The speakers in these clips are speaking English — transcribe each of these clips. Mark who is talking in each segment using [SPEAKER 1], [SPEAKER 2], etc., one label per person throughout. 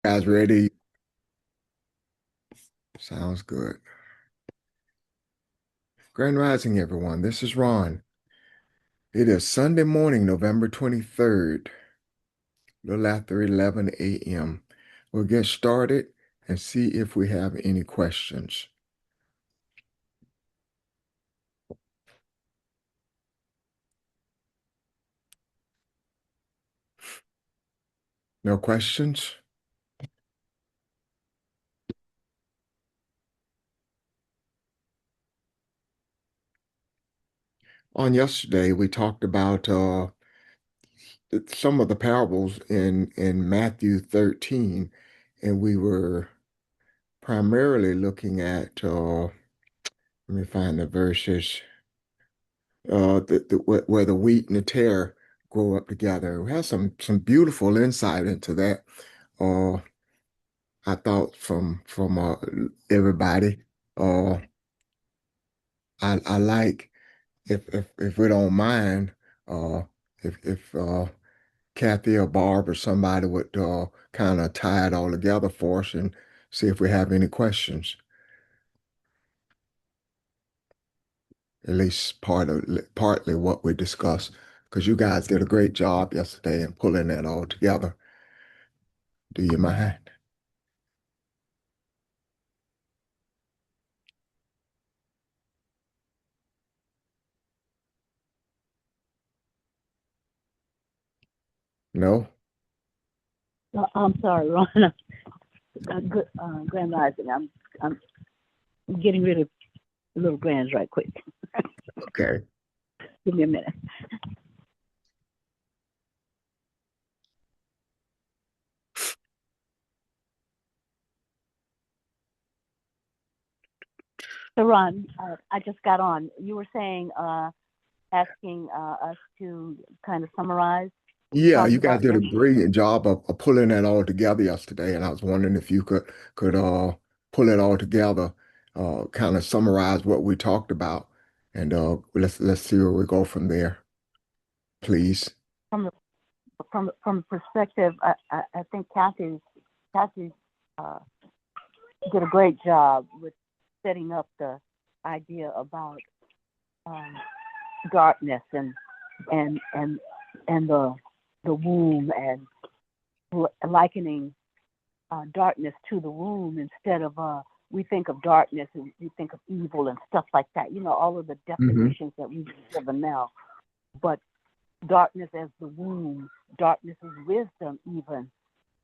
[SPEAKER 1] Guys, ready? Sounds good. Grand Rising, everyone. This is Ron. It is Sunday morning, November 23rd, a little after 11 a.m. We'll get started and see if we have any questions. No questions? On yesterday, we talked about some of the parables in Matthew 13, and we were primarily looking at, let me find the verses. Where the wheat and the tare grow up together. We had some beautiful insight into that. Uh, I thought from everybody. Uh, I like if we don't mind. Uh, if Kathy or Barb or somebody would kind of tie it all together for us and see if we have any questions. At least partly what we discussed, because you guys did a great job yesterday in pulling that all together. Do you mind? No?
[SPEAKER 2] I'm sorry, Ron. Good, Grand Rising. I'm getting rid of little grands right quick.
[SPEAKER 1] Okay.
[SPEAKER 2] Give me a minute. So, Ron, I just got on. You were saying, asking us to kind of summarize what we
[SPEAKER 1] Yeah,
[SPEAKER 2] talked
[SPEAKER 1] you guys
[SPEAKER 2] about
[SPEAKER 1] did a
[SPEAKER 2] yesterday.
[SPEAKER 1] brilliant job of pulling that all together yesterday, and I was wondering if you could pull it all together, kind of summarize what we talked about, and let's see where we go from there, please.
[SPEAKER 2] From the from the perspective, I think Kathy uh, did a great job with setting up the idea about um, darkness and and and the womb and likening darkness to the womb instead of we think of darkness and we think of evil and stuff like that. You know, all of the
[SPEAKER 1] Hmm.
[SPEAKER 2] definitions that we've given now. But darkness as the womb, darkness as wisdom, even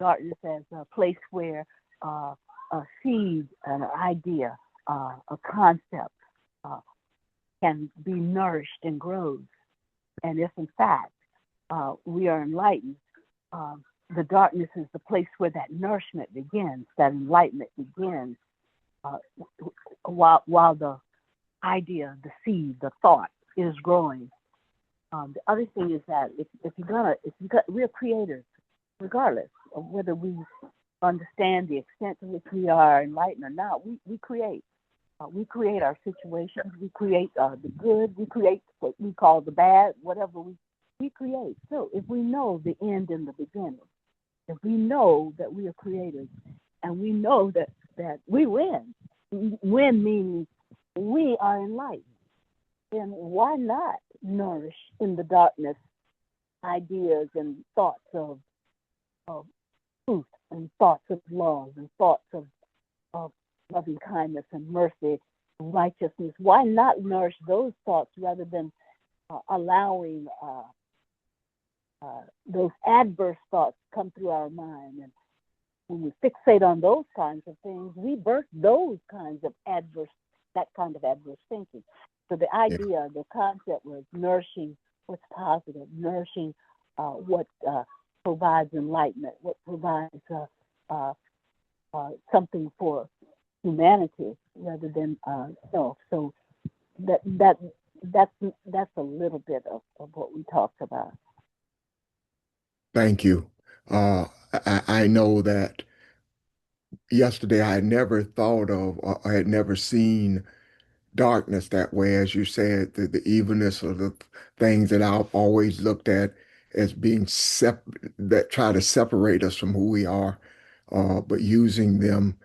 [SPEAKER 2] darkness as a place where a seed, an idea, a concept uh, can be nourished and grows. And if in fact we are enlightened, uh, the darkness is the place where that nourishment begins, that enlightenment begins, uh, while the idea, the seed, the thought is growing. The other thing is that we're creators, regardless of whether we understand the extent to which we are enlightened or not. We create. We create our situations. We create the good. We create what we call the bad. Whatever we create. So if we know the end and the beginning, if we know that we are creators, and we know that we win meaning we are enlightened, then why not nourish in the darkness ideas and thoughts of truth and thoughts of love and thoughts of loving kindness and mercy and righteousness? Why not nourish those thoughts rather than allowing those adverse thoughts come through our mind? And when we fixate on those kinds of things, we birth that kind of adverse thinking. So the
[SPEAKER 1] Yeah.
[SPEAKER 2] idea, the concept was nourishing what's positive, nourishing what provides enlightenment, what provides uh, something for humanity rather than self. So that that that's a little bit of what we talked about.
[SPEAKER 1] Thank you. I know that yesterday I had never thought of, or I had never seen darkness that way, as you said, the evilness of the things that I've always looked at as being that try to separate us from who we are. but using them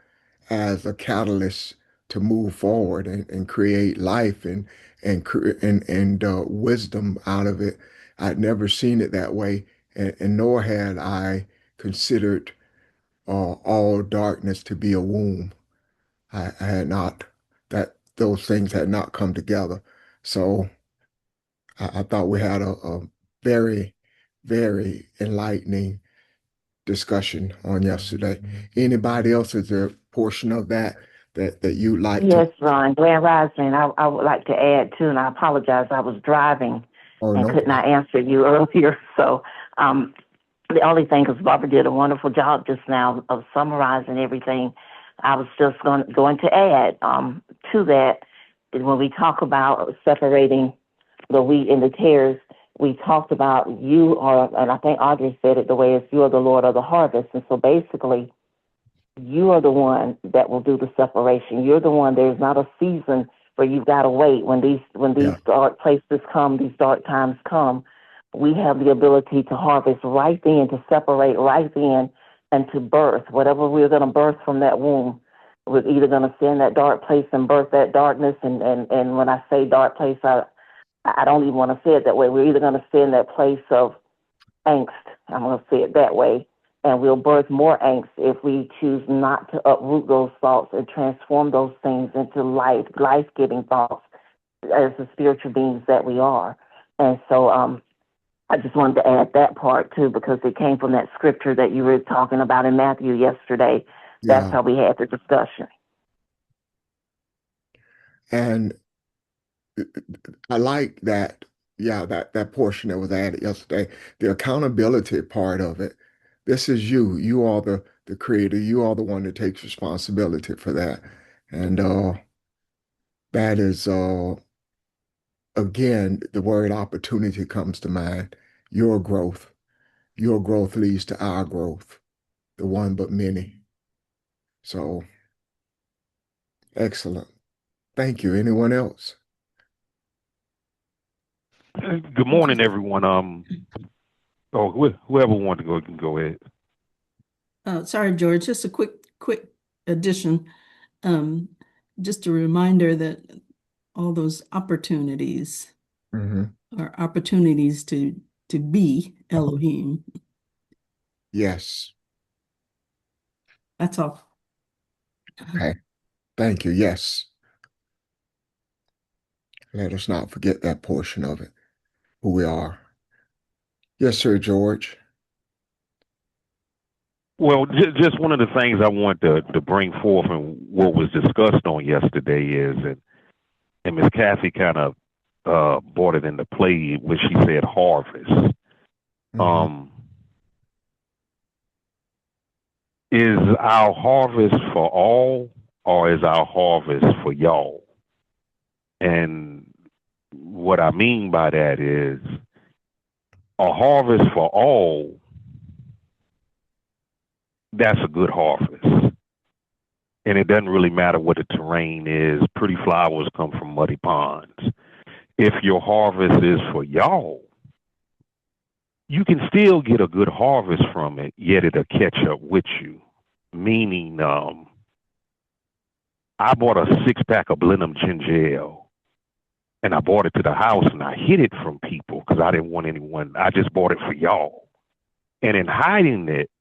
[SPEAKER 1] as a catalyst to move forward and create life and wisdom out of it. I'd never seen it that way, and nor had I considered all darkness to be a womb. I had not that those things had not come together. So I thought we had a very, very enlightening discussion on yesterday. Anybody else, is there a portion of that you'd like to?
[SPEAKER 3] Yes, Ron. Grand Rising. I would like to add too, and I apologize. I was driving
[SPEAKER 1] Oh,
[SPEAKER 3] and
[SPEAKER 1] no
[SPEAKER 3] could not
[SPEAKER 1] problem.
[SPEAKER 3] answer you earlier. So the only thing, because Barbara did a wonderful job just now of summarizing everything, I was just going to add to that when we talk about separating the wheat and the tares, we talked about you are, and I think Audrey said it the way is you are the Lord of the harvest. And so basically, you are the one that will do the separation. You're the one. There's not a season where you've got to wait. When these
[SPEAKER 1] Yeah,
[SPEAKER 3] dark places come, these dark times come, we have the ability to harvest right then, to separate right then, and to birth whatever we're going to birth from that womb. We're either going to stay in that dark place and birth that darkness. And when I say dark place, I don't even want to say it that way. We're either going to stay in that place of angst. I'm going to say it that way. And we'll birth more angst if we choose not to uproot those thoughts and transform those things into life-giving thoughts as the spiritual beings that we are. And so I just wanted to add that part too, because it came from that scripture that you were talking about in Matthew yesterday. That's
[SPEAKER 1] yeah.
[SPEAKER 3] how we had the discussion.
[SPEAKER 1] And I like that, yeah, that portion that was added yesterday, the accountability part of it. This is you. You are the creator. You are the one that takes responsibility for that. And that is again, the word opportunity comes to mind. Your growth. Your growth leads to our growth, the one but many. So excellent. Thank you. Anyone else?
[SPEAKER 4] Good morning, everyone. Whoever wanted to go can go ahead.
[SPEAKER 5] Sorry, George, just a quick addition. Um, just a reminder that all those opportunities
[SPEAKER 1] Hmm.
[SPEAKER 5] are opportunities to be Elohim.
[SPEAKER 1] Yes.
[SPEAKER 5] That's all.
[SPEAKER 1] Okay. Thank you. Yes. Let us not forget that portion of it, who we are. Yes, sir, George.
[SPEAKER 4] Well, just one of the things I want to bring forth and what was discussed on yesterday is, and Miss Kathy kind of brought it into play when she said harvest.
[SPEAKER 1] Hmm.
[SPEAKER 4] Um, is our harvest for all, or is our harvest for y'all? And what I mean by that is a harvest for all, that's a good harvest. And it doesn't really matter what the terrain is. Pretty flowers come from muddy ponds. If your harvest is for y'all, you can still get a good harvest from it, yet it'll catch up with you. Meaning, I bought a 6-pack of Blenheim ginger ale, and I bought it to the house, and I hid it from people because I didn't want anyone. I just bought it for y'all. And in hiding it,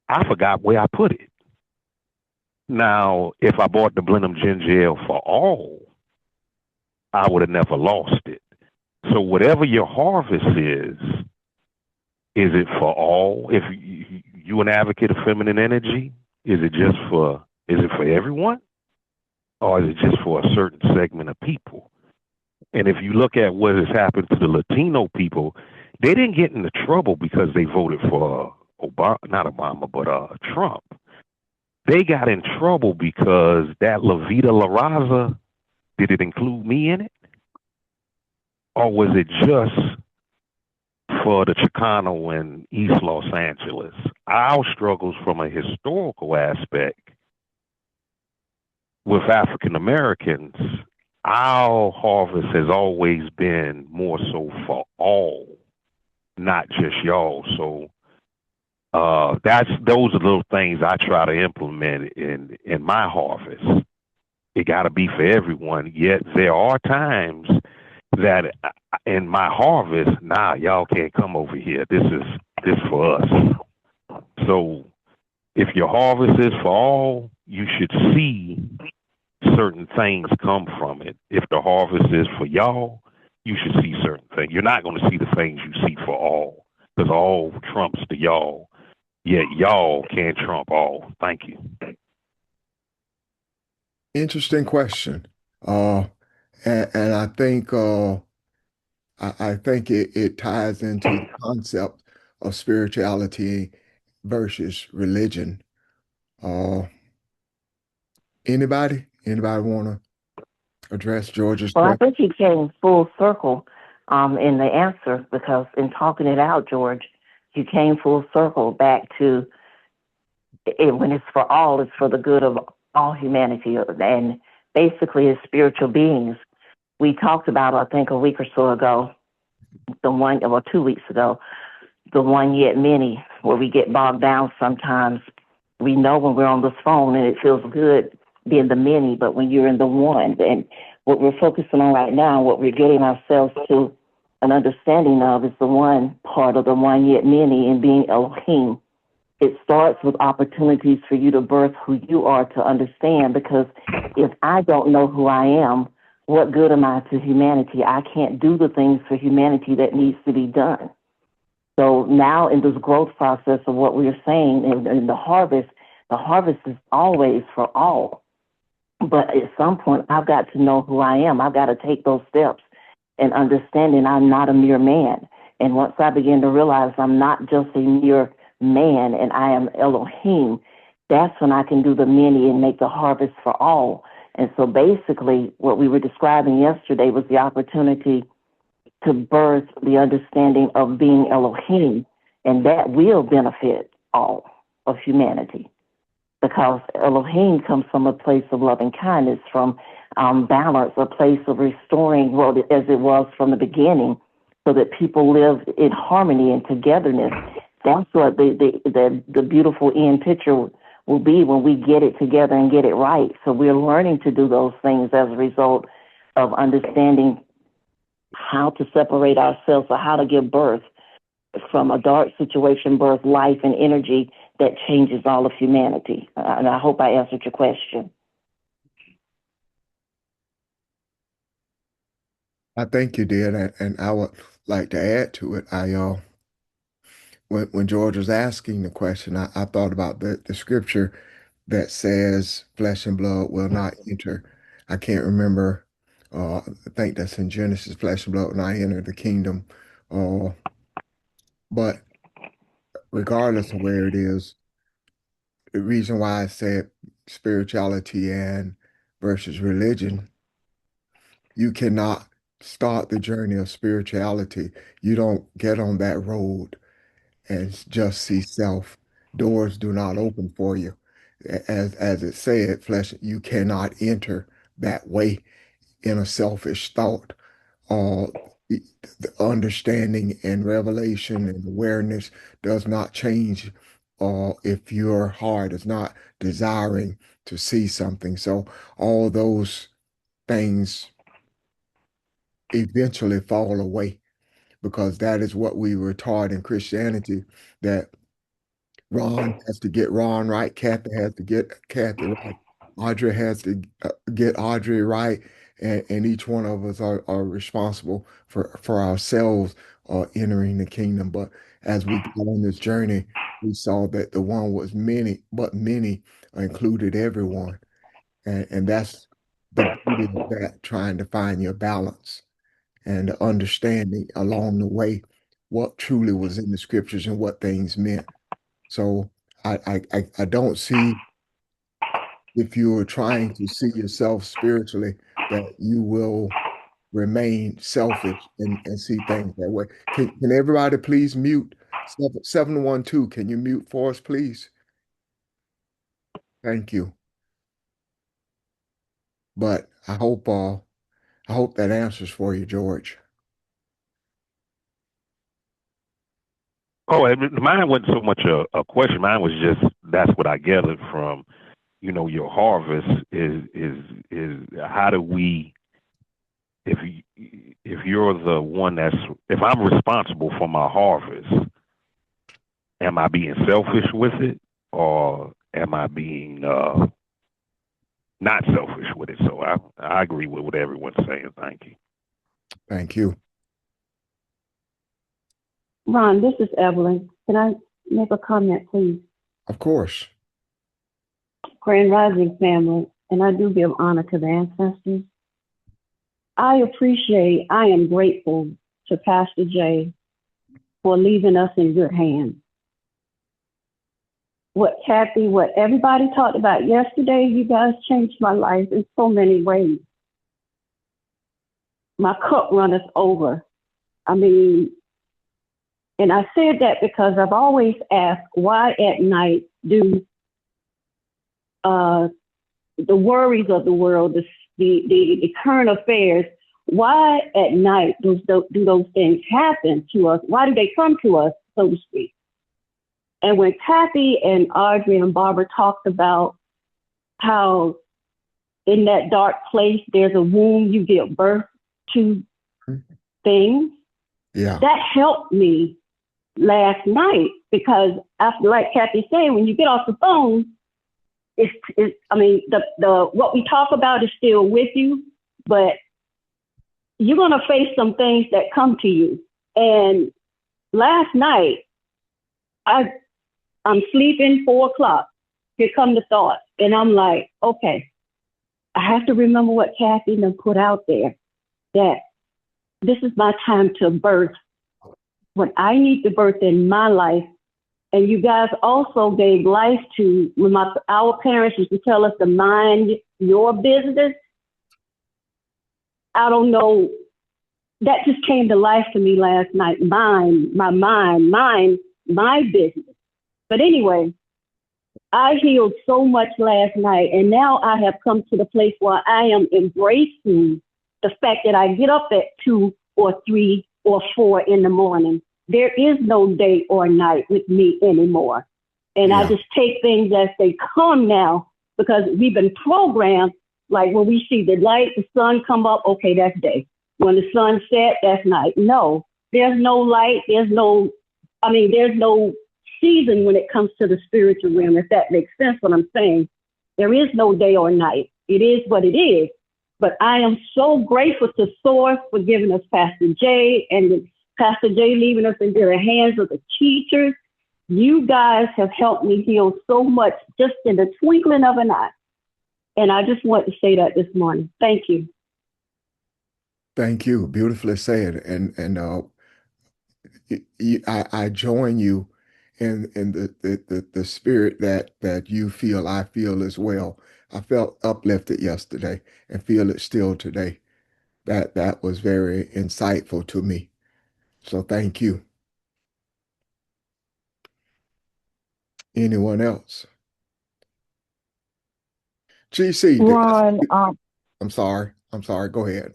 [SPEAKER 4] I forgot where I put it. Now, if I bought the Blenheim ginger ale for all, I would have never lost it. So whatever your harvest is it for all? If you an advocate of feminine energy, is it for everyone? Or is it just for a certain segment of people? And if you look at what has happened to the Latino people, they didn't get into trouble because they voted for Obama, not Obama, but Trump. They got in trouble because that La Vida La Raza, did it include me in it? Or was it just for the Chicano in East Los Angeles? Our struggles from a historical aspect with African Americans, our harvest has always been more so for all, not just y'all. So Those are little things I try to implement in my harvest. It got to be for everyone. Yet there are times that in my harvest, nah, y'all can't come over here. This for us. So if your harvest is for all, you should see certain things come from it. If the harvest is for y'all, you should see certain things. You're not going to see the things you see for all, because all trumps the y'all. Yet y'all can't trump all. Thank you.
[SPEAKER 1] Interesting question. Uh, and I think it ties into the concept of spirituality versus religion. Uh, anybody want to address George's
[SPEAKER 3] Well, I
[SPEAKER 1] question?
[SPEAKER 3] think you came full circle in the answer because in talking it out, George, you came full circle back to when it's for all, it's for the good of all humanity. And basically, as spiritual beings, we talked about, I think, a week or so ago, the one, or 2 weeks ago, the one yet many, where we get bogged down sometimes. We know when we're on this phone and it feels good being the many, but when you're in the one, and what we're focusing on right now, what we're getting ourselves to an understanding of is the one part of the one yet many and being Elohim. It starts with opportunities for you to birth who you are to understand, because if I don't know who I am, what good am I to humanity? I can't do the things for humanity that needs to be done. So now in this growth process of what we are saying in the harvest is always for all. But at some point, I've got to know who I am. I've got to take those steps and understanding I'm not a mere man. And once I begin to realize I'm not just a mere man and I am Elohim, that's when I can do the many and make the harvest for all. And so basically, what we were describing yesterday was the opportunity to birth the understanding of being Elohim, and that will benefit all of humanity because Elohim comes from a place of loving kindness, from balance, a place of restoring what as it was from the beginning, so that people live in harmony and togetherness. That's what the beautiful end picture will be when we get it together and get it right. So we're learning to do those things as a result of understanding how to separate ourselves or how to give birth from a dark situation, birth life and energy that changes all of humanity. And I hope I answered your question.
[SPEAKER 1] I think you did, and I would like to add to it. When George was asking the question, I thought about the scripture that says flesh and blood will not enter. I can't remember. I think that's in Genesis, flesh and blood will not enter the kingdom. Uh, but regardless of where it is, the reason why I said spirituality and versus religion, you cannot start the journey of spirituality. You don't get on that road and just see self. Doors do not open for you. As it said, flesh, you cannot enter that way in a selfish thought. Uh, the understanding and revelation and awareness does not change if your heart is not desiring to see something. So all those things eventually fall away because that is what we were taught in Christianity, that Ron has to get Ron right. Kathy has to get Kathy right. Audrey has to get Audrey right. And each one of us are responsible for ourselves entering the kingdom. But as we go on this journey, we saw that the one was many, but many included everyone. And that's the beauty of that, trying to find your balance and the understanding along the way what truly was in the scriptures and what things meant. So I don't see, if you're trying to see yourself spiritually, that you will remain selfish and see things that way. Can everybody please mute 712? Can you mute for us, please? Thank you. But I hope that answers for you, George.
[SPEAKER 4] Oh, mine wasn't so much a question. Mine was just that's what I gathered from, your harvest is how do we if you're the one if I'm responsible for my harvest, am I being selfish with it or am I being not selfish with it? So I agree with what everyone's saying. Thank you.
[SPEAKER 1] Thank you.
[SPEAKER 6] Ron, this is Evelyn. Can I make a comment, please?
[SPEAKER 1] Of course.
[SPEAKER 6] Grand Rising family, and I do give honor to the ancestors. I am grateful to Pastor Jay for leaving us in good hands. What everybody talked about yesterday, you guys changed my life in so many ways. My cup runneth over. I mean, and I said that because I've always asked why at night do the worries of the world, the current affairs, why at night do those things happen to us? Why do they come to us, so to speak? And when Kathy and Audrey and Barbara talked about how in that dark place there's a womb, you give birth to things, that helped me last night, because after, like Kathy said, when you get off the phone, the what we talk about is still with you, but you're gonna face some things that come to you. And last night, I'm sleeping 4 o'clock. Here come the thoughts, and I'm like, okay, I have to remember what Kathy done put out there, that this is my time to birth what I need to birth in my life. And you guys also gave life to, when our parents used to tell us to mind your business. I don't know, that just came to life to me last night. Mind my business. But anyway, I healed so much last night, and now I have come to the place where I am embracing the fact that I get up at 2 or 3 or 4 in the morning. There is no day or night with me anymore. And I just take things as they come now, because we've been programmed, like when we see the light, the sun come up, okay, that's day. When the sun set, that's night. No, there's no light. There's no season when it comes to the spiritual realm, if that makes sense what I'm saying. There is no day or night. It is what it is. But I am so grateful to Source for giving us Pastor Jay, and Pastor Jay leaving us into the hands of the teachers. You guys have helped me heal so much just in the twinkling of an eye. And I just want to say that this morning. Thank you.
[SPEAKER 1] Thank you. Beautifully said. And I join you in the spirit that you feel, I feel as well. I felt uplifted yesterday and feel it still today. That was very insightful to me. So thank you. Anyone else? GC.
[SPEAKER 7] Ron,
[SPEAKER 1] I'm sorry. Go ahead.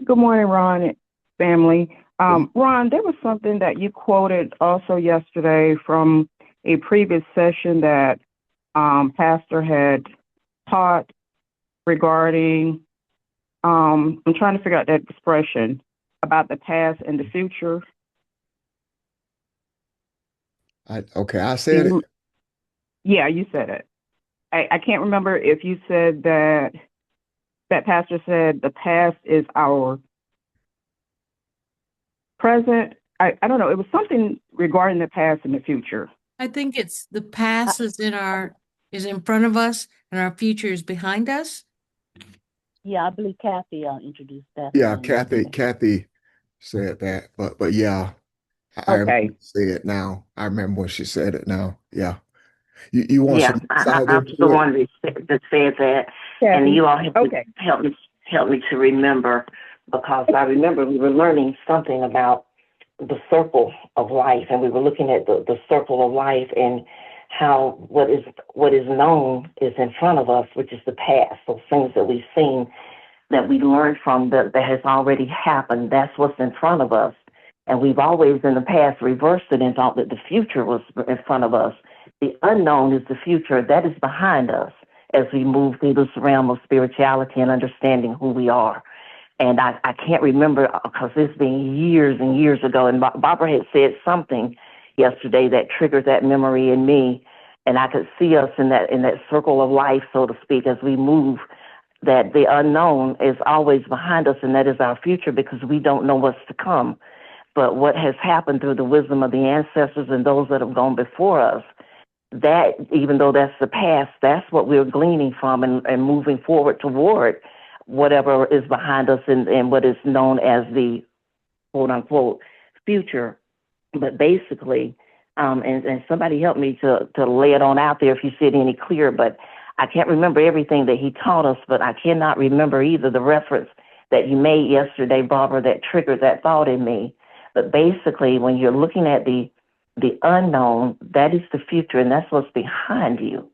[SPEAKER 7] good morning, Ron and family. Ron, there was something that you quoted also yesterday from a previous session that Pastor had taught regarding, I'm trying to figure out that expression about the past and the future.
[SPEAKER 1] I said it.
[SPEAKER 7] Yeah, you said it. I can't remember if you said that Pastor said the past is our present. I don't know. It was something regarding the past and the future.
[SPEAKER 8] I think it's the past is in front of us and our future is behind us.
[SPEAKER 2] Yeah, I believe Kathy introduced that.
[SPEAKER 1] Yeah, Kathy said that, but yeah, I remember say it now. I remember when she said it now. Yeah. You want some insight
[SPEAKER 3] I'm
[SPEAKER 1] into
[SPEAKER 3] the
[SPEAKER 1] it?
[SPEAKER 3] one that said that, and you all have to help me to remember, because I remember we were learning something about the circle of life, and we were looking at the circle of life and how what is known is in front of us, which is the past. Those things that we've seen, that we learned from, that has already happened. That's what's in front of us. And we've always in the past reversed it and thought that the future was in front of us. The unknown is the future that is behind us as we move through this realm of spirituality and understanding who we are. And I can't remember because it's been years and years ago. And Barbara had said something yesterday that triggered that memory in me. And I could see us in that circle of life, so to speak, as we move, that the unknown is always behind us, and that is our future because we don't know what's to come. But what has happened through the wisdom of the ancestors and those that have gone before us, that even though that's the past, that's what we're gleaning from and moving forward toward whatever is behind us and what is known as the quote unquote future. But basically, and somebody help me to lay it on out there if you see it any clearer, but I can't remember everything that he taught us, but I cannot remember either the reference that you made yesterday, Barbara, that triggered that thought in me. But basically, when you're looking at the unknown, that is the future, and that's what's behind you.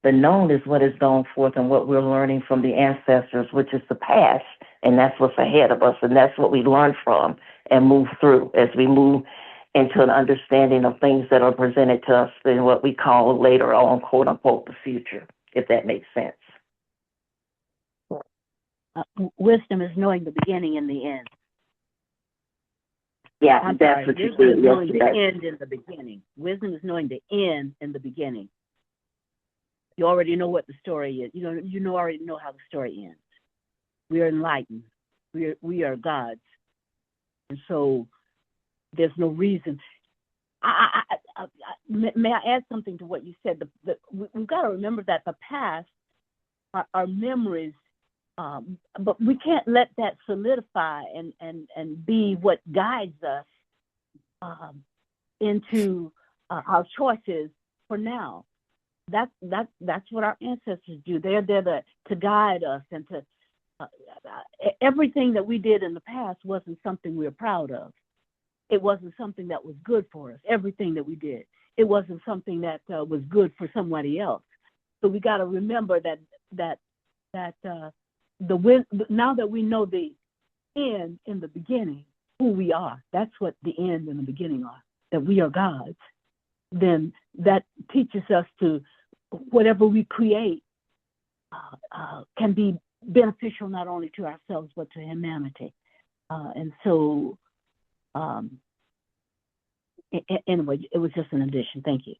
[SPEAKER 3] The known is what is gone forth and what we're learning from the ancestors, which is the past, and that's what's ahead of us, and that's what we learn from and move through as we move into an understanding of things that are presented to us in what we call later on, quote unquote, the future, if that makes sense.
[SPEAKER 2] Wisdom is knowing the beginning and the end.
[SPEAKER 3] Yeah,
[SPEAKER 2] I'm
[SPEAKER 3] that's
[SPEAKER 2] sorry.
[SPEAKER 3] what you
[SPEAKER 2] Wisdom
[SPEAKER 3] said
[SPEAKER 2] is knowing the
[SPEAKER 3] yesterday.
[SPEAKER 2] end in the beginning. Wisdom is knowing the end in the beginning. You already know what the story is. You already know how the story ends. We are enlightened. We are gods, and so there's no reason. May I add something to what you said? We've got to remember that the past are memories, but we can't let that solidify and be what guides us into our choices for now. That's what our ancestors do. They're there to guide us and to everything that we did in the past wasn't something we were proud of. It wasn't something that was good for us. Everything that we did, it wasn't something that was good for somebody else. So we got to remember that now that we know the end in the beginning, who we are. That's what the end and the beginning are. That we are gods. Then that teaches us to whatever we create can be beneficial not only to ourselves but to humanity. And so. Anyway, it was just an addition. Thank you.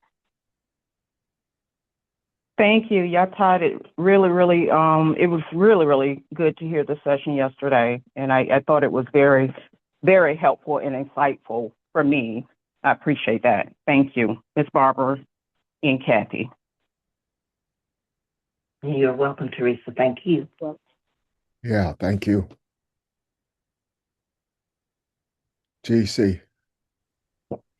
[SPEAKER 7] Thank you. Y'all taught it really, really, it was really, really good to hear the session yesterday. And I thought it was very, very helpful and insightful for me. I appreciate that. Thank you, Ms. Barbara and Kathy.
[SPEAKER 3] You're welcome, Teresa. Thank you.
[SPEAKER 1] Yeah, thank you. GC.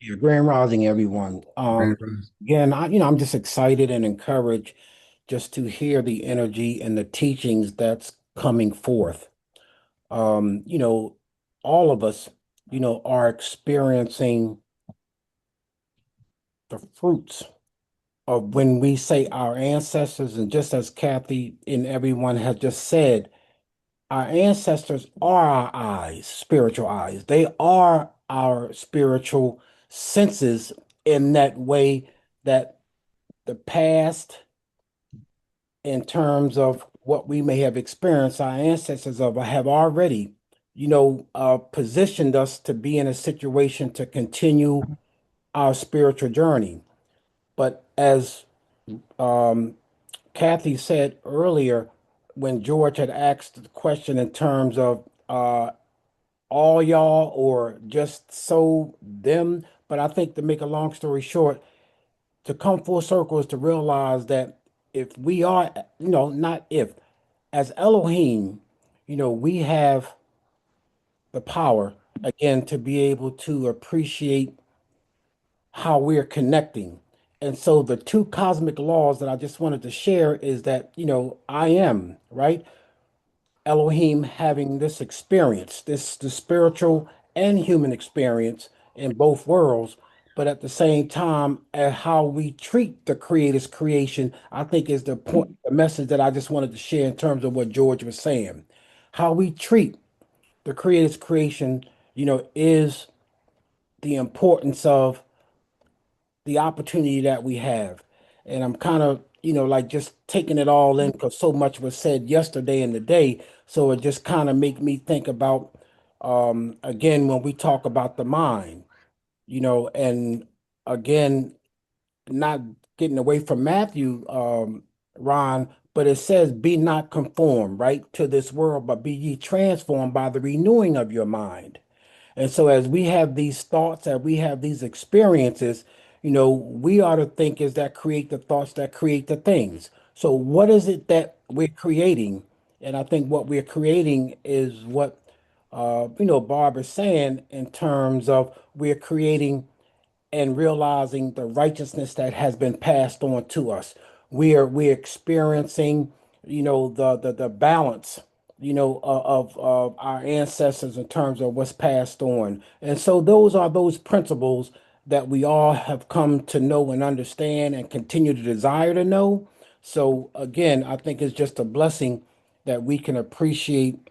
[SPEAKER 9] Yeah, Grand Rising, everyone. Again, I'm just excited and encouraged just to hear the energy and the teachings that's coming forth. All of us, are experiencing the fruits of when we say our ancestors, and just as Kathy and everyone has just said, our ancestors are our eyes, spiritual eyes. They are our spiritual senses in that way that the past, in terms of what we may have experienced, our ancestors have already, positioned us to be in a situation to continue our spiritual journey. But as Kathy said earlier, when George had asked the question in terms of all y'all or just so them, but I think to make a long story short, to come full circle is to realize that if we are, not if, as Elohim, we have the power again to be able to appreciate how we're connecting. And so the two cosmic laws that I just wanted to share is that, I am, right? Elohim having this experience, the spiritual and human experience in both worlds, but at the same time, how we treat the Creator's creation, I think is the point, the message that I just wanted to share in terms of what George was saying. How we treat the Creator's creation, is the importance of the opportunity that we have. And I'm kind of, like just taking it all in because so much was said yesterday and today. So it just kind of make me think about, again, when we talk about the mind, and again, not getting away from Matthew, Ron, but it says, be not conformed, right, to this world, but be ye transformed by the renewing of your mind. And so as we have these thoughts, as we have these experiences, we ought to think is that create the thoughts that create the things. So what is it that we're creating? And I think what we're creating is what Barbara's saying in terms of we're creating and realizing the righteousness that has been passed on to us. We're experiencing, the balance, of our ancestors in terms of what's passed on. And so those are those principles that we all have come to know and understand and continue to desire to know. So again, I think it's just a blessing that we can appreciate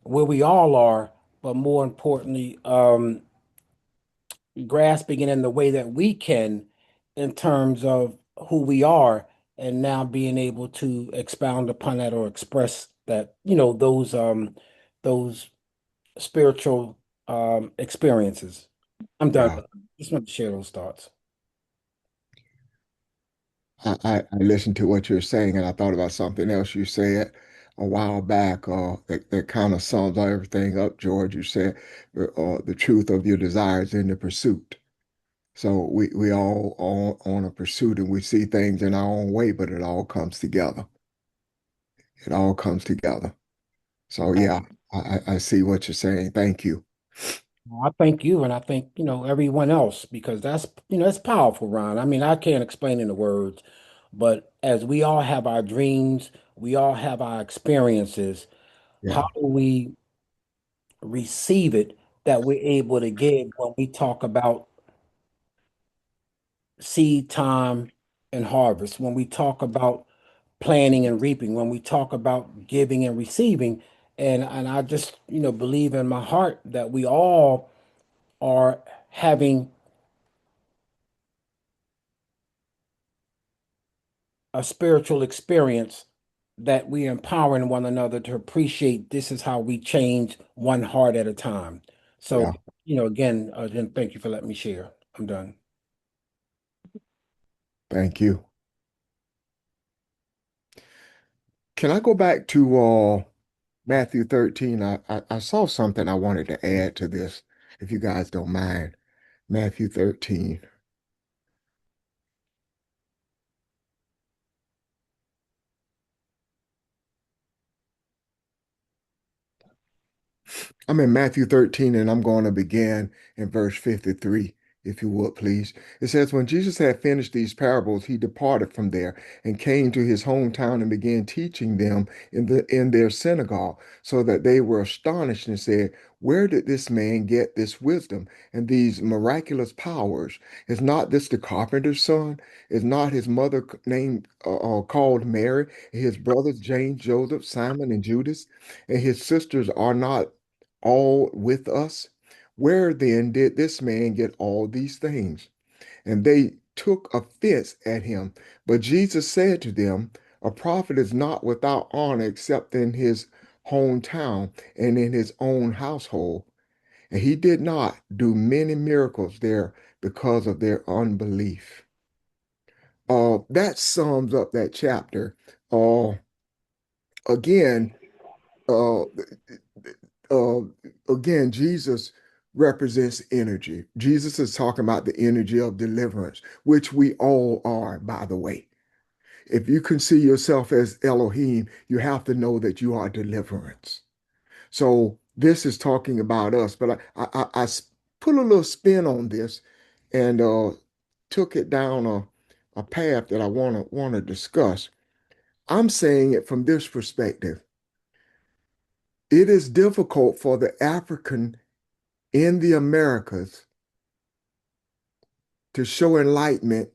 [SPEAKER 9] where we all are, but more importantly, grasping it in the way that we can in terms of who we are and now being able to expound upon that or express that, those spiritual experiences. I'm done.
[SPEAKER 1] Yeah.
[SPEAKER 9] Just want to share those thoughts.
[SPEAKER 1] I listened to what you're saying, and I thought about something else you said a while back, that kind of sums everything up, George. You said the truth of your desires in the pursuit. So we all on a pursuit, and we see things in our own way, but it all comes together. It all comes together. So yeah, I see what you're saying. Thank you.
[SPEAKER 9] Well, I thank you and I thank, everyone else because it's powerful, Ron. I mean, I can't explain in the words, but as we all have our dreams, we all have our experiences, how
[SPEAKER 1] Yeah,
[SPEAKER 9] do we receive it that we're able to give when we talk about seed time and harvest, when we talk about planting and reaping, when we talk about giving and receiving. And I just, believe in my heart that we all are having a spiritual experience that we are empowering one another to appreciate this is how we change one heart at a time. So,
[SPEAKER 1] yeah.
[SPEAKER 9] again, thank you for letting me share. I'm done.
[SPEAKER 1] Thank you. Can I go back to Matthew 13? I saw something I wanted to add to this, if you guys don't mind. Matthew 13. I'm in Matthew 13, and I'm going to begin in verse 53, if you would, please. It says, when Jesus had finished these parables, he departed from there and came to his hometown and began teaching them in their synagogue, so that they were astonished and said, where did this man get this wisdom and these miraculous powers? Is not this the carpenter's son? Is not his mother named called Mary, and his brothers James, Joseph, Simon, and Judas, and his sisters are not all with us? Where then did this man get all these things? And they took offense at him. But Jesus said to them, a prophet is not without honor except in his hometown and in his own household. And he did not do many miracles there because of their unbelief. That sums up that chapter. Again, uh, uh, again, Jesus represents energy. Jesus is talking about the energy of deliverance, which we all are, by the way. If you can see yourself as Elohim, you have to know that you are deliverance. So this is talking about us, but I put a little spin on this and took it down a path that I want to discuss. I'm saying it from this perspective. It is difficult for the African in the Americas to show enlightenment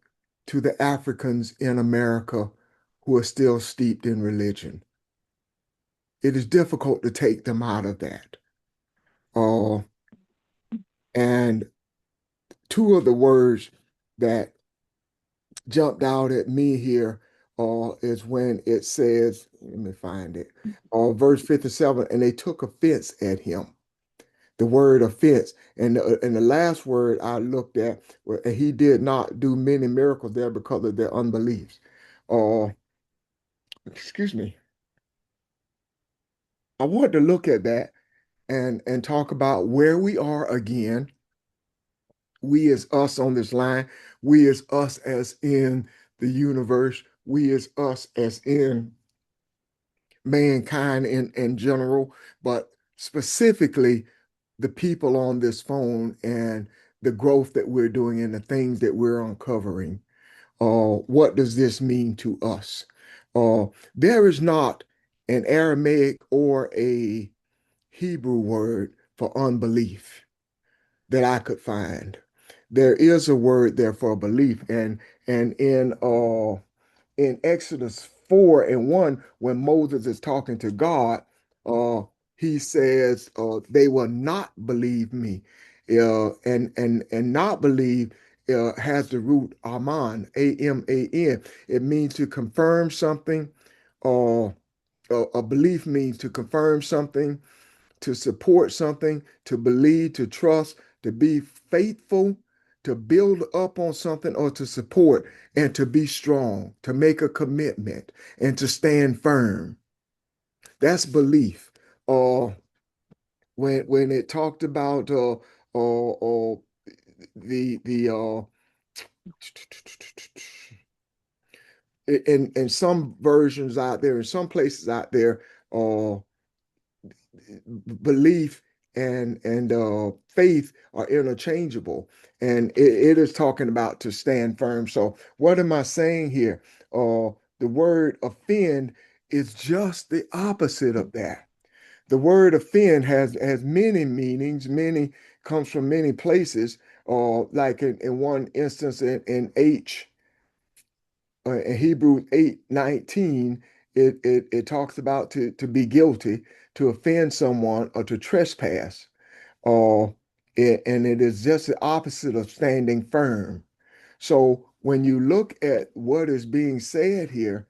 [SPEAKER 1] to the Africans in America who are still steeped in religion. It is difficult to take them out of that. Uh, and two of the words that jumped out at me here is when it says, let me find it, verse 57, and they took offense at him. The word offense. And the last word I looked at, he did not do many miracles there because of their unbeliefs. Uh, excuse me. I want to look at that and talk about where we are again. We as us on this line, we as us as in the universe, we as us as in mankind in general, but specifically the people on this phone and the growth that we're doing and the things that we're uncovering. What does this mean to us? There is not an Aramaic or a Hebrew word for unbelief that I could find. There is a word there for belief, and in Exodus 4:1, when Moses is talking to God, uh, he says, "They will not believe me," and not believe has the root aman, aman. It means to confirm something. Uh, a belief means to confirm something, to support something, to believe, to trust, to be faithful, to build up on something or to support, and to be strong, to make a commitment, and to stand firm. That's belief. Uh, when it talked about the in some versions out there, in some places out there, uh, belief and faith are interchangeable, and it is talking about to stand firm. So what am I saying here? The word offend is just the opposite of that. The word offend has many meanings. Many comes from many places. Like in one instance in H in Hebrews 8:19, it talks about to be guilty, to offend someone, or to trespass. Uh, and it is just the opposite of standing firm. So when you look at what is being said here,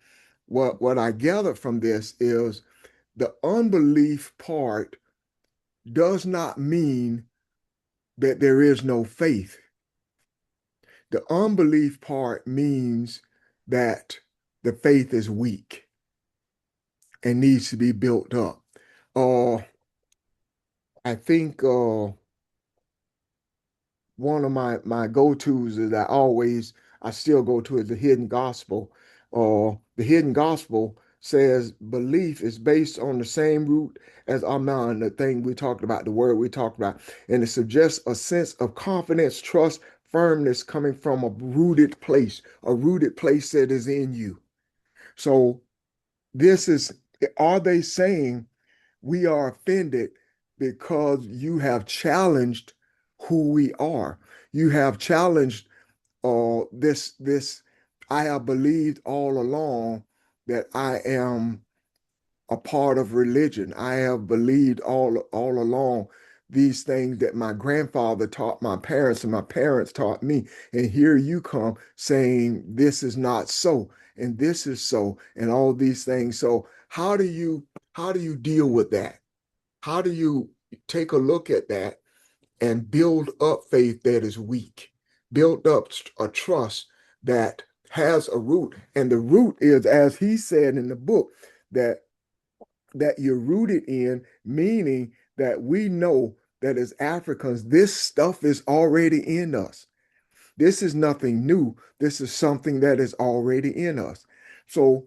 [SPEAKER 1] what I gather from this is the unbelief part does not mean that there is no faith. The unbelief part means that the faith is weak and needs to be built up. Uh, I think one of my go-tos is I still go to is the hidden gospel. The hidden gospel says belief is based on the same root as Aman, the thing we talked about, the word we talked about, and it suggests a sense of confidence, trust, firmness coming from a rooted place that is in you. So this is, are they saying we are offended because you have challenged who we are? You have challenged this. I have believed all along that I am a part of religion. I have believed all along these things that my grandfather taught my parents and my parents taught me. And here you come saying this is not so and this is so and all these things. So how do you deal with that? How do you take a look at that and build up faith that is weak? Build up a trust that has a root. And the root is, as he said in the book, that you're rooted in, meaning that we know that as Africans, this stuff is already in us. This is nothing new. This is something that is already in us. So,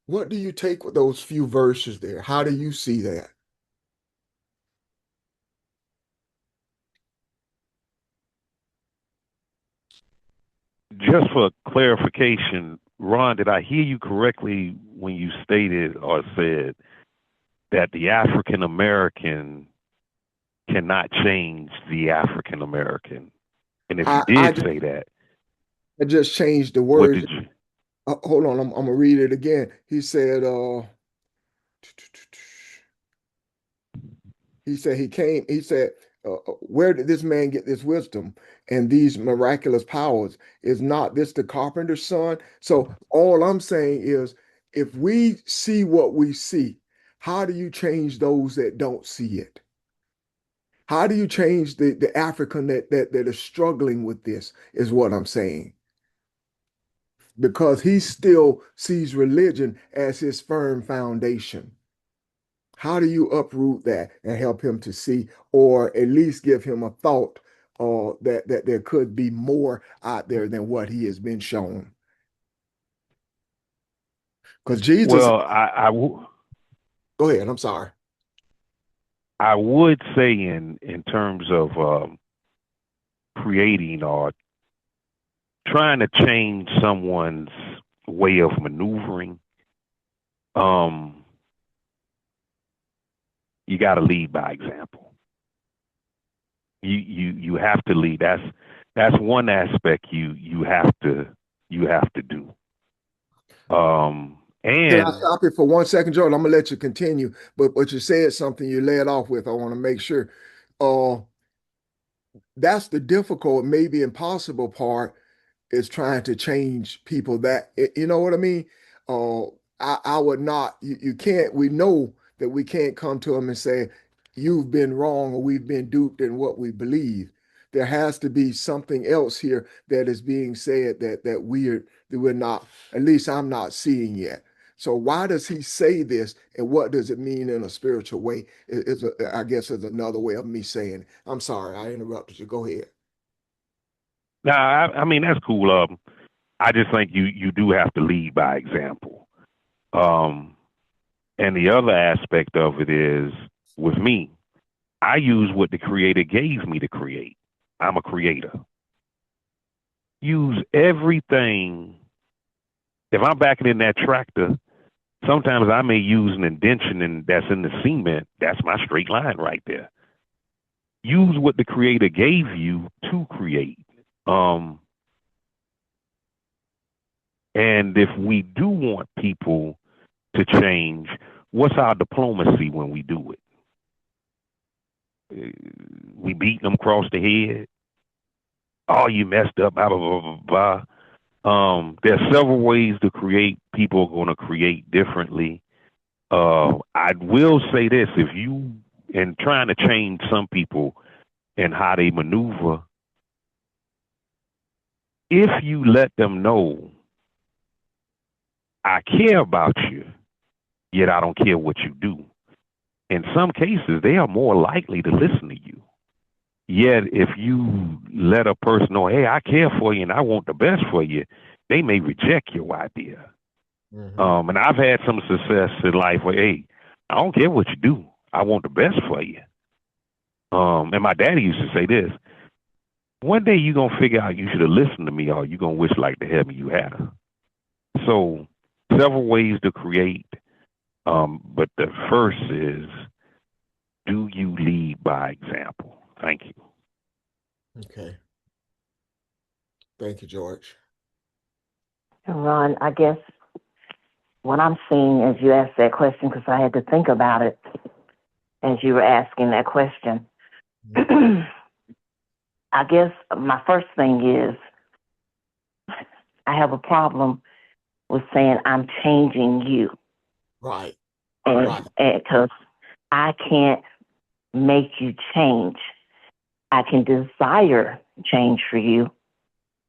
[SPEAKER 1] what do you take with those few verses there? How do you see that?
[SPEAKER 4] Just for clarification, Ron, did I hear you correctly when you stated or said that the African American cannot change the African American? And if you
[SPEAKER 1] I, I
[SPEAKER 4] did
[SPEAKER 1] just
[SPEAKER 4] say that,
[SPEAKER 1] I just changed the
[SPEAKER 4] what
[SPEAKER 1] words.
[SPEAKER 4] did you?
[SPEAKER 1] Hold on, I'm gonna read it again. He said, he said he came, he said, where did this man get this wisdom and these miraculous powers? Is not this the carpenter's son? So all I'm saying is, if we see what we see, how do you change those that don't see it? How do you change the African that is struggling with this, is what I'm saying. Because he still sees religion as his firm foundation. How do you uproot that and help him to see, or at least give him a thought that there could be more out there than what he has been shown? Because Jesus,
[SPEAKER 4] Well,
[SPEAKER 1] go ahead. I'm sorry.
[SPEAKER 4] I would say in terms of creating or trying to change someone's way of maneuvering, you got to lead by example. You have to lead. That's one aspect you have to do.
[SPEAKER 1] Can I
[SPEAKER 4] And
[SPEAKER 1] stop you for 1 second, Jordan? I'm gonna let you continue, but you said something you led off with. I want to make sure. Uh, that's the difficult, maybe impossible part, is trying to change people that, you know what I mean? Uh, I would not, you can't, we know that we can't come to them and say, you've been wrong or we've been duped in what we believe. There has to be something else here that is being said that we're not, at least I'm not seeing yet. So why does he say this, and what does it mean in a spiritual way? I guess is another way of me saying it. I'm sorry, I interrupted you. Go ahead.
[SPEAKER 4] now, I mean that's cool. I just think you do have to lead by example. And the other aspect of it is, with me, I use what the creator gave me to create. I'm a creator. Use everything. If I'm backing in that tractor, sometimes I may use an indention that's in the cement. That's my straight line right there. Use what the creator gave you to create. And if we do want people to change, what's our diplomacy when we do it? We beat them across the head. Oh, you messed up, blah, blah, blah, blah, blah. There's several ways to create. People are going to create differently. I will say this, if you, in trying to change some people and how they maneuver, if you let them know, I care about you, yet I don't care what you do. In some cases, they are more likely to listen to you. Yet, if you let a person know, hey, I care for you and I want the best for you, they may reject your idea. Mm-hmm. And I've had some success in life where, hey, I don't care what you do. I want the best for you. And my daddy used to say this, one day you're going to figure out you should have listened to me, or you're going to wish like the heaven you had her. So several ways to create. But the first is, do you lead by example? Thank you.
[SPEAKER 1] Okay. Thank you, George.
[SPEAKER 3] Ron, I guess what I'm seeing as you asked that question, because I had to think about it as you were asking that question. I guess my first thing is, I have a problem with saying I'm changing you.
[SPEAKER 1] Right.
[SPEAKER 3] And because I can't make you change. I can desire change for you.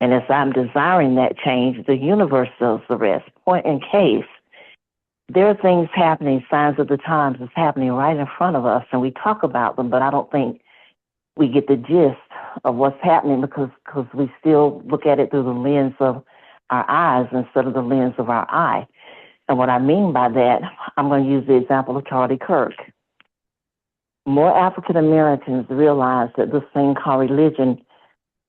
[SPEAKER 3] And as I'm desiring that change, the universe does the rest. Point in case, there are things happening, signs of the times is happening right in front of us, and we talk about them, but I don't think we get the gist of what's happening because we still look at it through the lens of our eyes instead of the lens of our eye. And what I mean by that, I'm going to use the example of Charlie Kirk. More African Americans realize that this thing called religion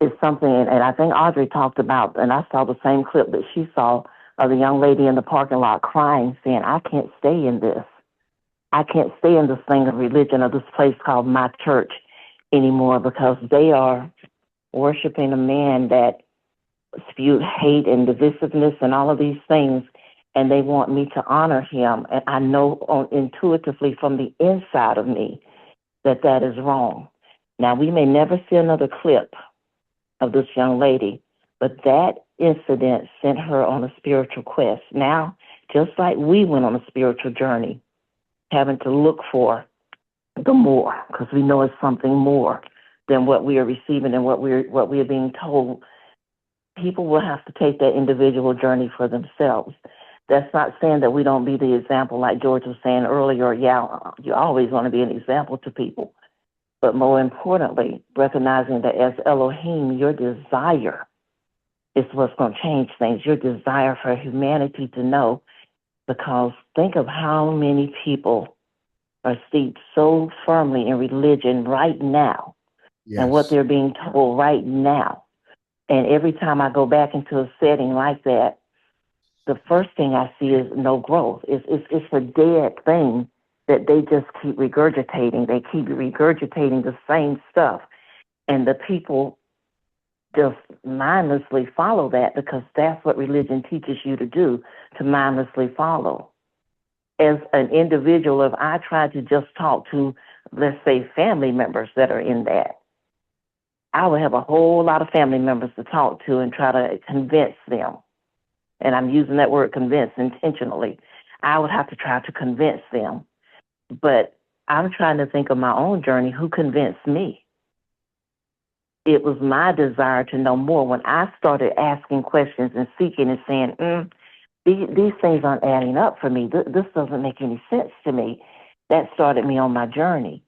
[SPEAKER 3] is something, and I think Audrey talked about, and I saw the same clip that she saw of the young lady in the parking lot crying, saying, I can't stay in this. I can't stay in this thing of religion or this place called my church anymore because they are worshiping a man that spewed hate and divisiveness and all of these things, and they want me to honor him. And I know intuitively from the inside of me that that is wrong. Now, we may never see another clip of this young lady, but that incident sent her on a spiritual quest. Now, just like we went on a spiritual journey, having to look for the more, because we know it's something more than what we are receiving and what we are being told. People will have to take that individual journey for themselves. That's not saying that we don't be the example, like George was saying earlier. Yeah, you always want to be an example to people. But more importantly, recognizing that as Elohim, your desire is what's going to change things. Your desire for humanity to know, because think of how many people are steeped so firmly in religion right now and what
[SPEAKER 1] Yes.
[SPEAKER 3] they're being told right now. And every time I go back into a setting like that, the first thing I see is no growth. It's a dead thing that they just keep regurgitating. They keep regurgitating the same stuff. And the people just mindlessly follow that because that's what religion teaches you to do, to mindlessly follow. As an individual, if I try to just talk to, let's say, family members that are in that, I would have a whole lot of family members to talk to and try to convince them. And I'm using that word convince intentionally. I would have to try to convince them. But I'm trying to think of my own journey. Who convinced me? It was my desire to know more. When I started asking questions and seeking and saying, these things aren't adding up for me. This doesn't make any sense to me. That started me on my journey.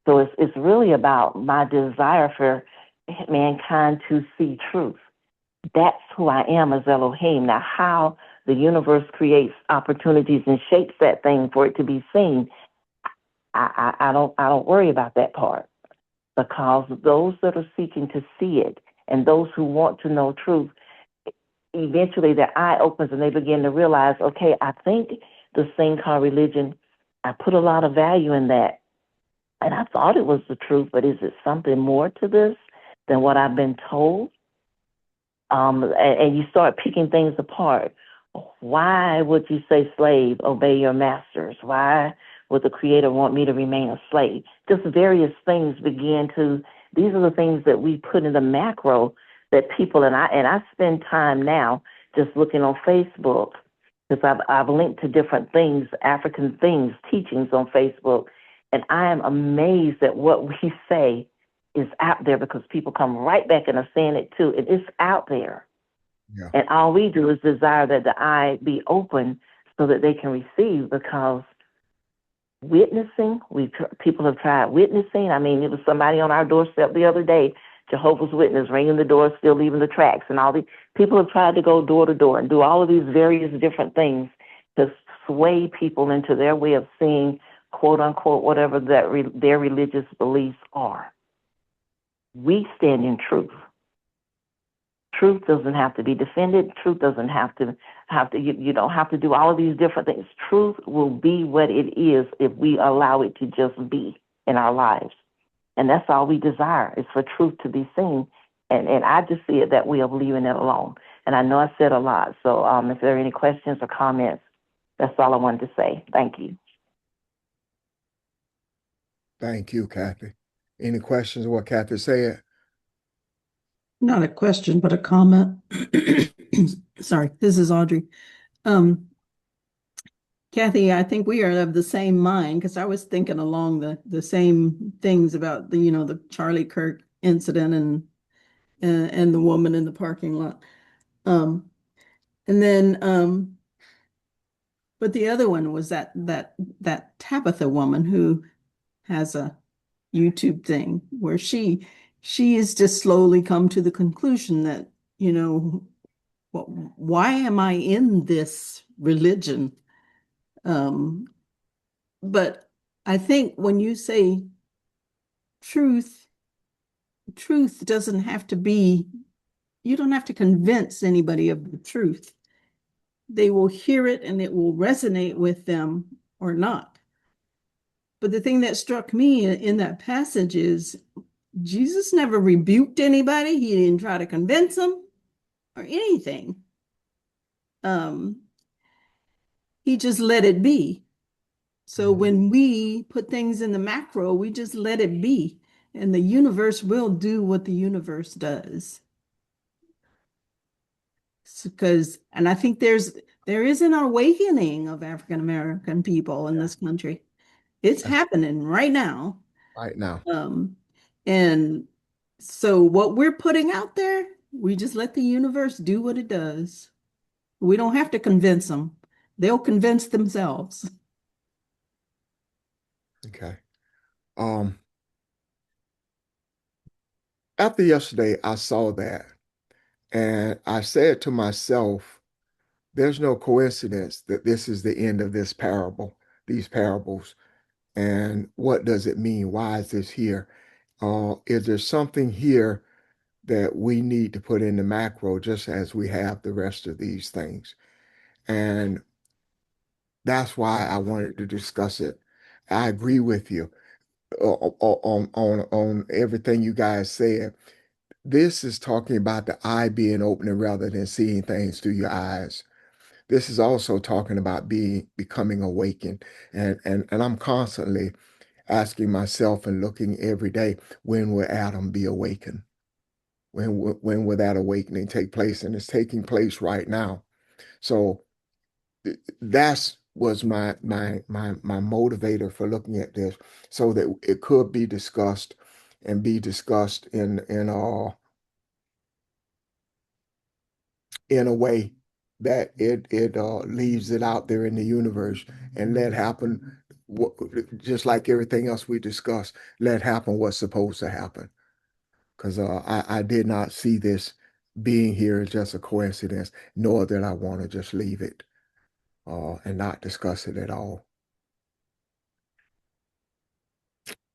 [SPEAKER 3] So it's really about my desire for mankind to see truth. That's who I am as Elohim. Now, how the universe creates opportunities and shapes that thing for it to be seen, I don't worry about that part, because those that are seeking to see it and those who want to know truth, eventually their eye opens and they begin to realize, okay, I think this thing called religion, I put a lot of value in that. And I thought it was the truth, but is it something more to this than what I've been told? And you start picking things apart. Why would you say, slave, obey your masters? Why would the Creator want me to remain a slave? Just various things these are the things that we put in the macro that people, and I spend time now just looking on Facebook, because I've linked to different things, African things, teachings on Facebook, and I am amazed at what we say is out there, because people come right back and are saying it too, and it's out there.
[SPEAKER 1] Yeah.
[SPEAKER 3] And all we do is desire that the eye be open so that they can receive, because witnessing, people have tried witnessing. I mean, it was somebody on our doorstep the other day, Jehovah's Witness, ringing the door, still leaving the tracks, and all these people have tried to go door to door and do all of these various different things to sway people into their way of seeing, quote unquote, whatever their religious beliefs are. We stand in truth. Truth doesn't have to be defended. Truth doesn't have to you don't have to do all of these different things. Truth will be what it is if we allow it to just be in our lives. And that's all we desire, is for truth to be seen. And I just see it that way of leaving it alone. And I know I said a lot. So if there are any questions or comments, that's all I wanted to say. Thank you.
[SPEAKER 1] Thank you, Kathy. Any questions of what Kathy said?
[SPEAKER 5] Not a question, but a comment. Sorry, this is Audrey. Kathy, I think we are of the same mind, because I was thinking along the same things about the Charlie Kirk incident and the woman in the parking lot. And then but the other one was that Tabitha woman who has a YouTube thing where she has just slowly come to the conclusion that, why am I in this religion? But I think when you say truth doesn't have to be, you don't have to convince anybody of the truth. They will hear it and it will resonate with them or not. But the thing that struck me in that passage is Jesus never rebuked anybody. He didn't try to convince them or anything. He just let it be. So when we put things in the macro, we just let it be. And the universe will do what the universe does. Because, and I think there is an awakening of African American people in this country. It's happening right now.
[SPEAKER 1] Right now.
[SPEAKER 5] And so what we're putting out there, we just let the universe do what it does. We don't have to convince them. They'll convince themselves.
[SPEAKER 1] Okay. After yesterday, I saw that and I said to myself, there's no coincidence that this is the end of this parable, these parables. And what does it mean? Why is this here? Is there something here that we need to put in the macro just as we have the rest of these things? And that's why I wanted to discuss it. I agree with you on everything you guys said. This is talking about the eye being open rather than seeing things through your eyes. This is also talking about becoming awakened. And I'm constantly asking myself and looking every day, when will Adam be awakened? When will that awakening take place? And it's taking place right now. So that's was my motivator for looking at this, so that it could be discussed and be discussed in a way that it leaves it out there in the universe and let happen just like everything else we discussed, let happen what's supposed to happen. Because I did not see this being here as just a coincidence, nor that I want to just leave it and not discuss it at all.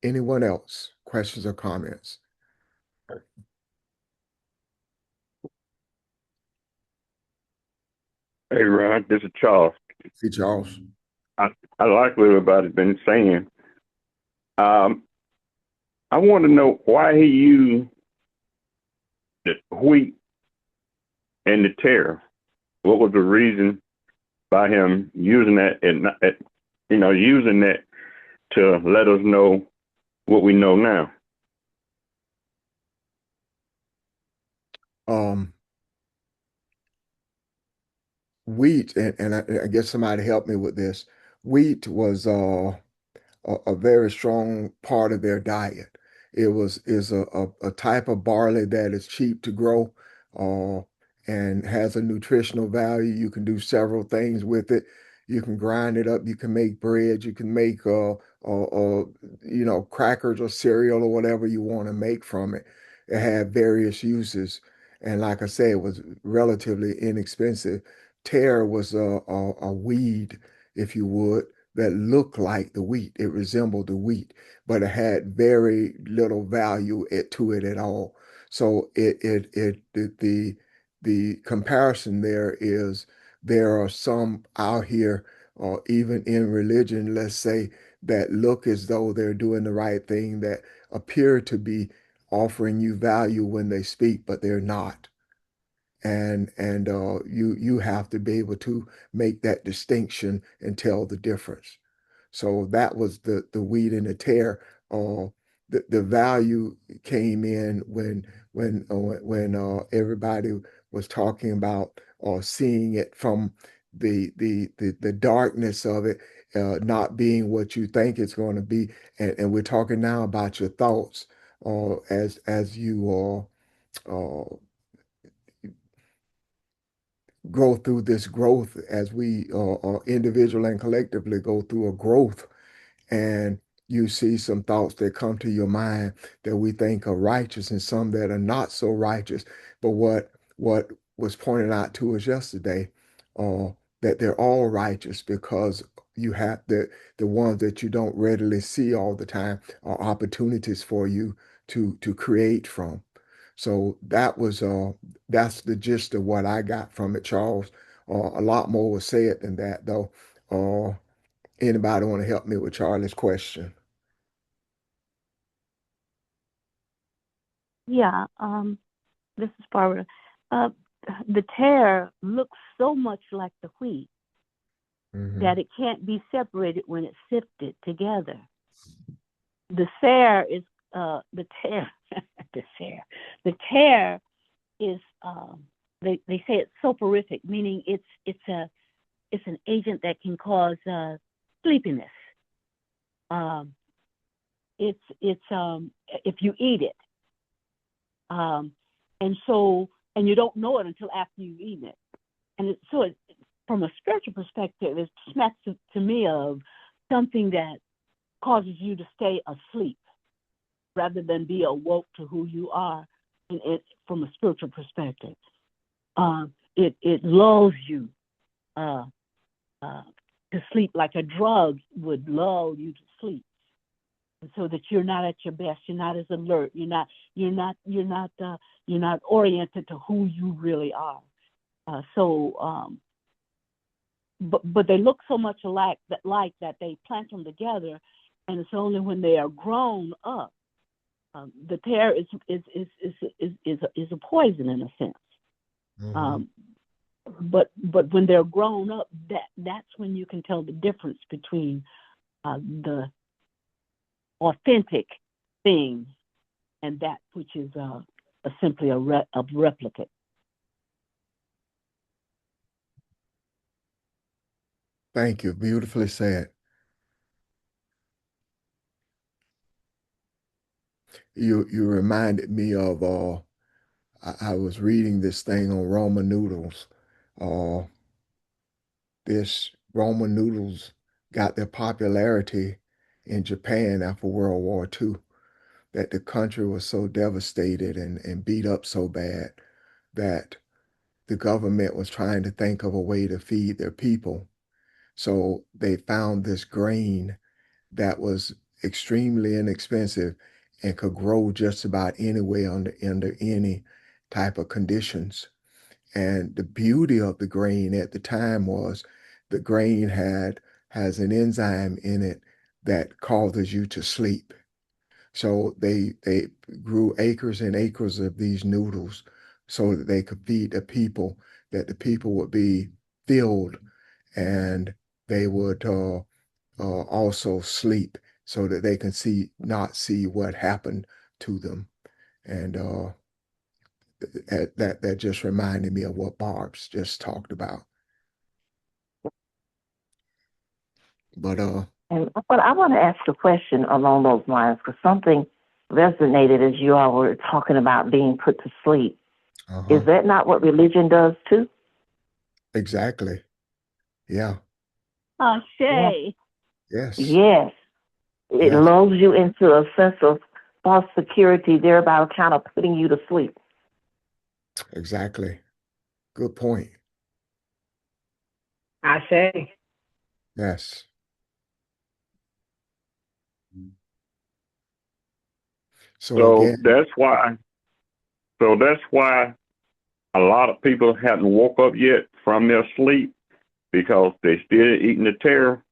[SPEAKER 1] Anyone else? Questions or comments?
[SPEAKER 10] Hey, Ron, this is Charles.
[SPEAKER 1] See, Charles.
[SPEAKER 10] I like what everybody's been saying. I want to know why he used the wheat and the tare. What was the reason by him using that and using that to let us know what we know now?
[SPEAKER 1] Wheat, and I guess somebody helped me with this. Wheat was a very strong part of their diet. It is a type of barley that is cheap to grow uh, and has a nutritional value. You can do several things with it. You can grind it up. You can make bread. You can make crackers or cereal or whatever you want to make from it. It had various uses, and like I said, it was relatively inexpensive. Tare was a weed, if you would, that looked like the wheat. It resembled the wheat, but it had very little value to it at all. So the comparison there is, there are some out here, or even in religion, let's say, that look as though they're doing the right thing, that appear to be offering you value when they speak, but they're not. And you have to be able to make that distinction and tell the difference. So that was the wheat and the tare. The value came in when everybody was talking about or seeing it from the darkness of it not being what you think it's going to be. And we're talking now about your thoughts as you go through this growth, as we individual and collectively go through a growth, and you see some thoughts that come to your mind that we think are righteous and some that are not so righteous. But what was pointed out to us yesterday, uh, that they're all righteous, because you have the ones that you don't readily see all the time are opportunities for you to create from. So that's the gist of what I got from it, Charles. A lot more was said than that, though. Anybody want to help me with Charlie's question?
[SPEAKER 2] Yeah, this is Barbara. Uh, the tare looks so much like the wheat that it can't be separated when it's sifted together. The tare the tear, the tear is they say it's soporific, meaning it's an agent that can cause sleepiness. It's if you eat it, and you don't know it until after you've eaten it, and from a spiritual perspective, it smacks to me of something that causes you to stay asleep rather than be awoke to who you are, and it from a spiritual perspective. It lulls you to sleep like a drug would lull you to sleep, and so that you're not at your best. You're not as alert. You're not oriented to who you really are. But they look so much alike that they plant them together, and it's only when they are grown up. The pear is a poison in a sense.
[SPEAKER 1] Mm-hmm.
[SPEAKER 2] But when they're grown up, that's when you can tell the difference between the authentic thing and that which is simply a replicate.
[SPEAKER 1] Thank you. Beautifully said. You reminded me of I was reading this thing on Roman noodles. This Roman noodles got their popularity in Japan after World War II, that the country was so devastated and beat up so bad that the government was trying to think of a way to feed their people. So they found this grain that was extremely inexpensive and could grow just about anywhere under any type of conditions. And the beauty of the grain at the time was the grain has an enzyme in it that causes you to sleep. So they grew acres and acres of these noodles so that they could feed the people, that the people would be filled and they would also sleep so that they can not see what happened to them. And that just reminded me of what Barb's just talked about. But
[SPEAKER 3] I want to ask a question along those lines, because something resonated as you all were talking about being put to sleep. Is that not what religion does too?
[SPEAKER 1] Exactly. Yeah.
[SPEAKER 2] Shay.
[SPEAKER 1] Yes.
[SPEAKER 3] Yes. It lulls you into a sense of false security, thereby kind of putting you to sleep.
[SPEAKER 1] Exactly. Good point.
[SPEAKER 7] I say.
[SPEAKER 1] Yes.
[SPEAKER 10] So
[SPEAKER 1] again,
[SPEAKER 10] that's why a lot of people haven't woke up yet from their sleep, because they still eating the terror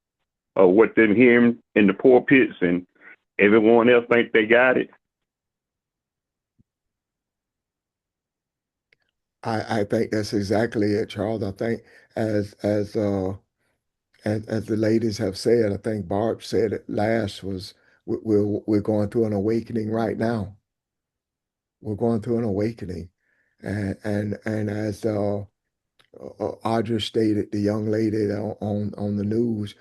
[SPEAKER 10] of what they hear in the pulpits, and everyone else think they got it.
[SPEAKER 1] I think that's exactly it, Charles. I think as the ladies have said, I think Barb said it last, was we're going through an awakening right now. We're going through an awakening, and as Audra stated, the young lady on the news,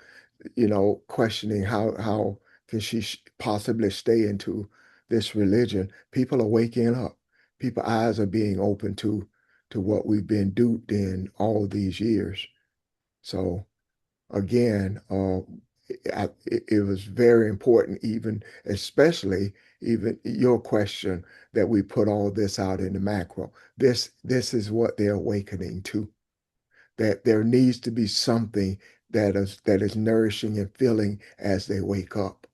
[SPEAKER 1] questioning how can she possibly stay into this religion. People are waking up. People's eyes are being open to what we've been duped in all these years. So again, it was very important, especially your question, that we put all this out in the macro. This is what they're awakening to, that there needs to be something that is nourishing and filling as they wake up.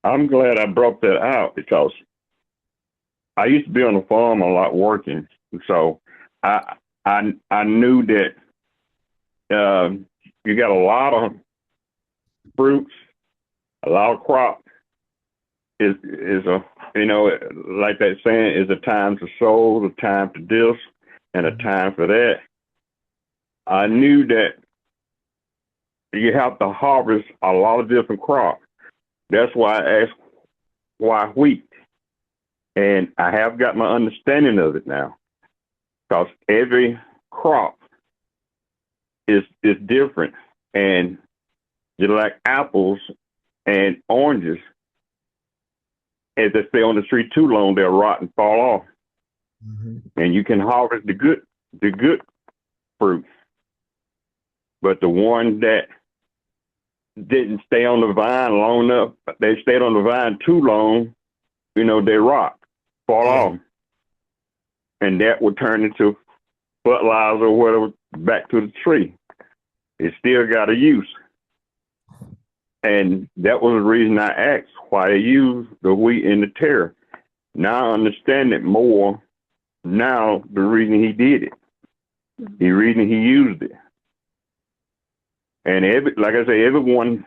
[SPEAKER 10] I'm glad I brought that out, because I used to be on the farm a lot working, so I knew that you got a lot of fruits, a lot of crop. Is a like that saying, is a time to sow, a time to this, and a time for that. I knew that you have to harvest a lot of different crops. That's why I asked why wheat. And I have got my understanding of it now. Because every crop is different. And just like apples and oranges, if they stay on the tree too long, they'll rot and fall off. And you can harvest the good fruit. But the ones that didn't stay on the vine long enough, they stayed on the vine too long, they rot, fall off. And that would turn into fertilizer or whatever back to the tree. It still got a use. And that was the reason I asked why they use the wheat and the tare. Now I understand it more now, the reason he did it. The reason he used it. And like I say, everyone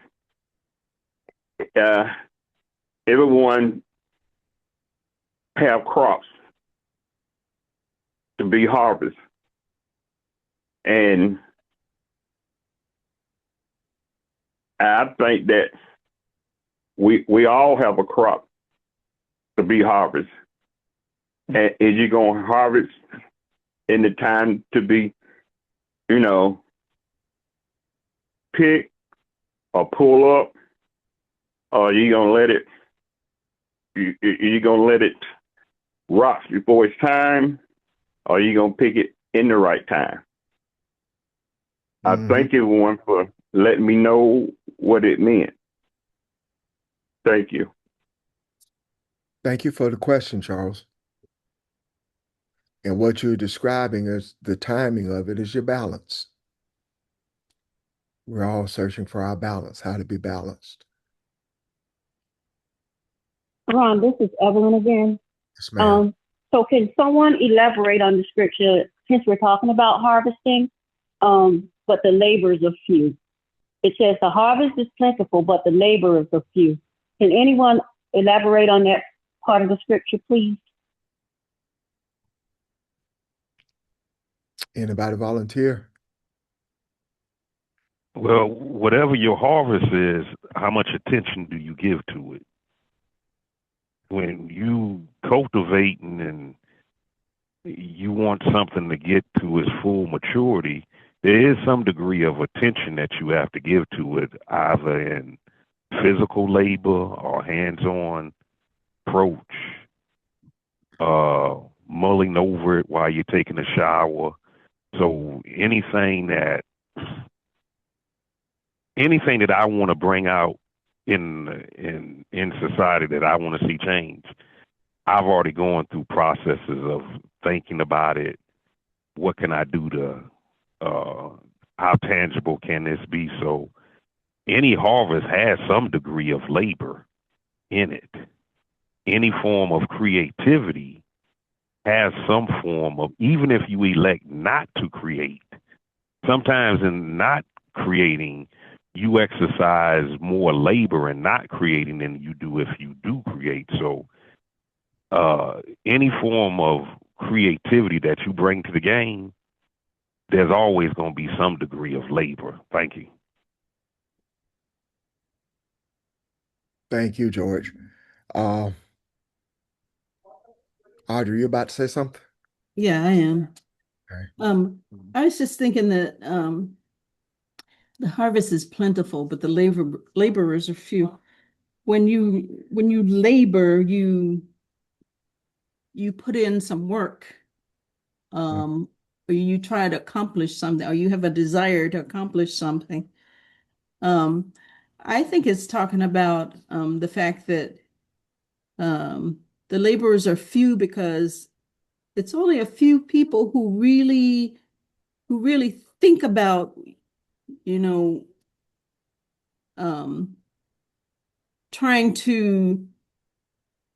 [SPEAKER 10] have crops to be harvested. And I think that we all have a crop to be harvested. And is you going to harvest in the time to be, pick or pull up, or you going to let it, you going to let it rot before it's time, or you going to pick it in the right time? I thank everyone for letting me know what it meant. Thank you.
[SPEAKER 1] Thank you for the question, Charles. And what you're describing is the timing of it is your balance. We're all searching for our balance, how to be balanced.
[SPEAKER 6] Ron, this is Evelyn again.
[SPEAKER 1] Yes, ma'am.
[SPEAKER 6] So can someone elaborate on the scripture, since we're talking about harvesting, but the laborers are few? It says the harvest is plentiful, but the laborers are few. Can anyone elaborate on that part of the scripture, please?
[SPEAKER 1] Anybody volunteer?
[SPEAKER 4] Well, whatever your harvest is, how much attention do you give to it? When you cultivating and you want something to get to its full maturity, there is some degree of attention that you have to give to it, either in physical labor or hands-on approach, mulling over it while you're taking a shower. So anything that I want to bring out in society that I want to see change, I've already gone through processes of thinking about it. What can I do to, how tangible can this be? So any harvest has some degree of labor in it. Any form of creativity has some form of, even if you elect not to create, sometimes in not creating, you exercise more labor in not creating than you do if you do create. So any form of creativity that you bring to the game, there's always going to be some degree of labor. Thank you.
[SPEAKER 1] Thank you, George. Audrey, you about to say something?
[SPEAKER 5] Yeah, I am.
[SPEAKER 1] Okay.
[SPEAKER 5] I was just thinking that the harvest is plentiful, but the laborers are few. When you labor, you put in some work, or you try to accomplish something, or you have a desire to accomplish something. I think it's talking about the fact that the laborers are few because it's only a few people who really think about, trying to,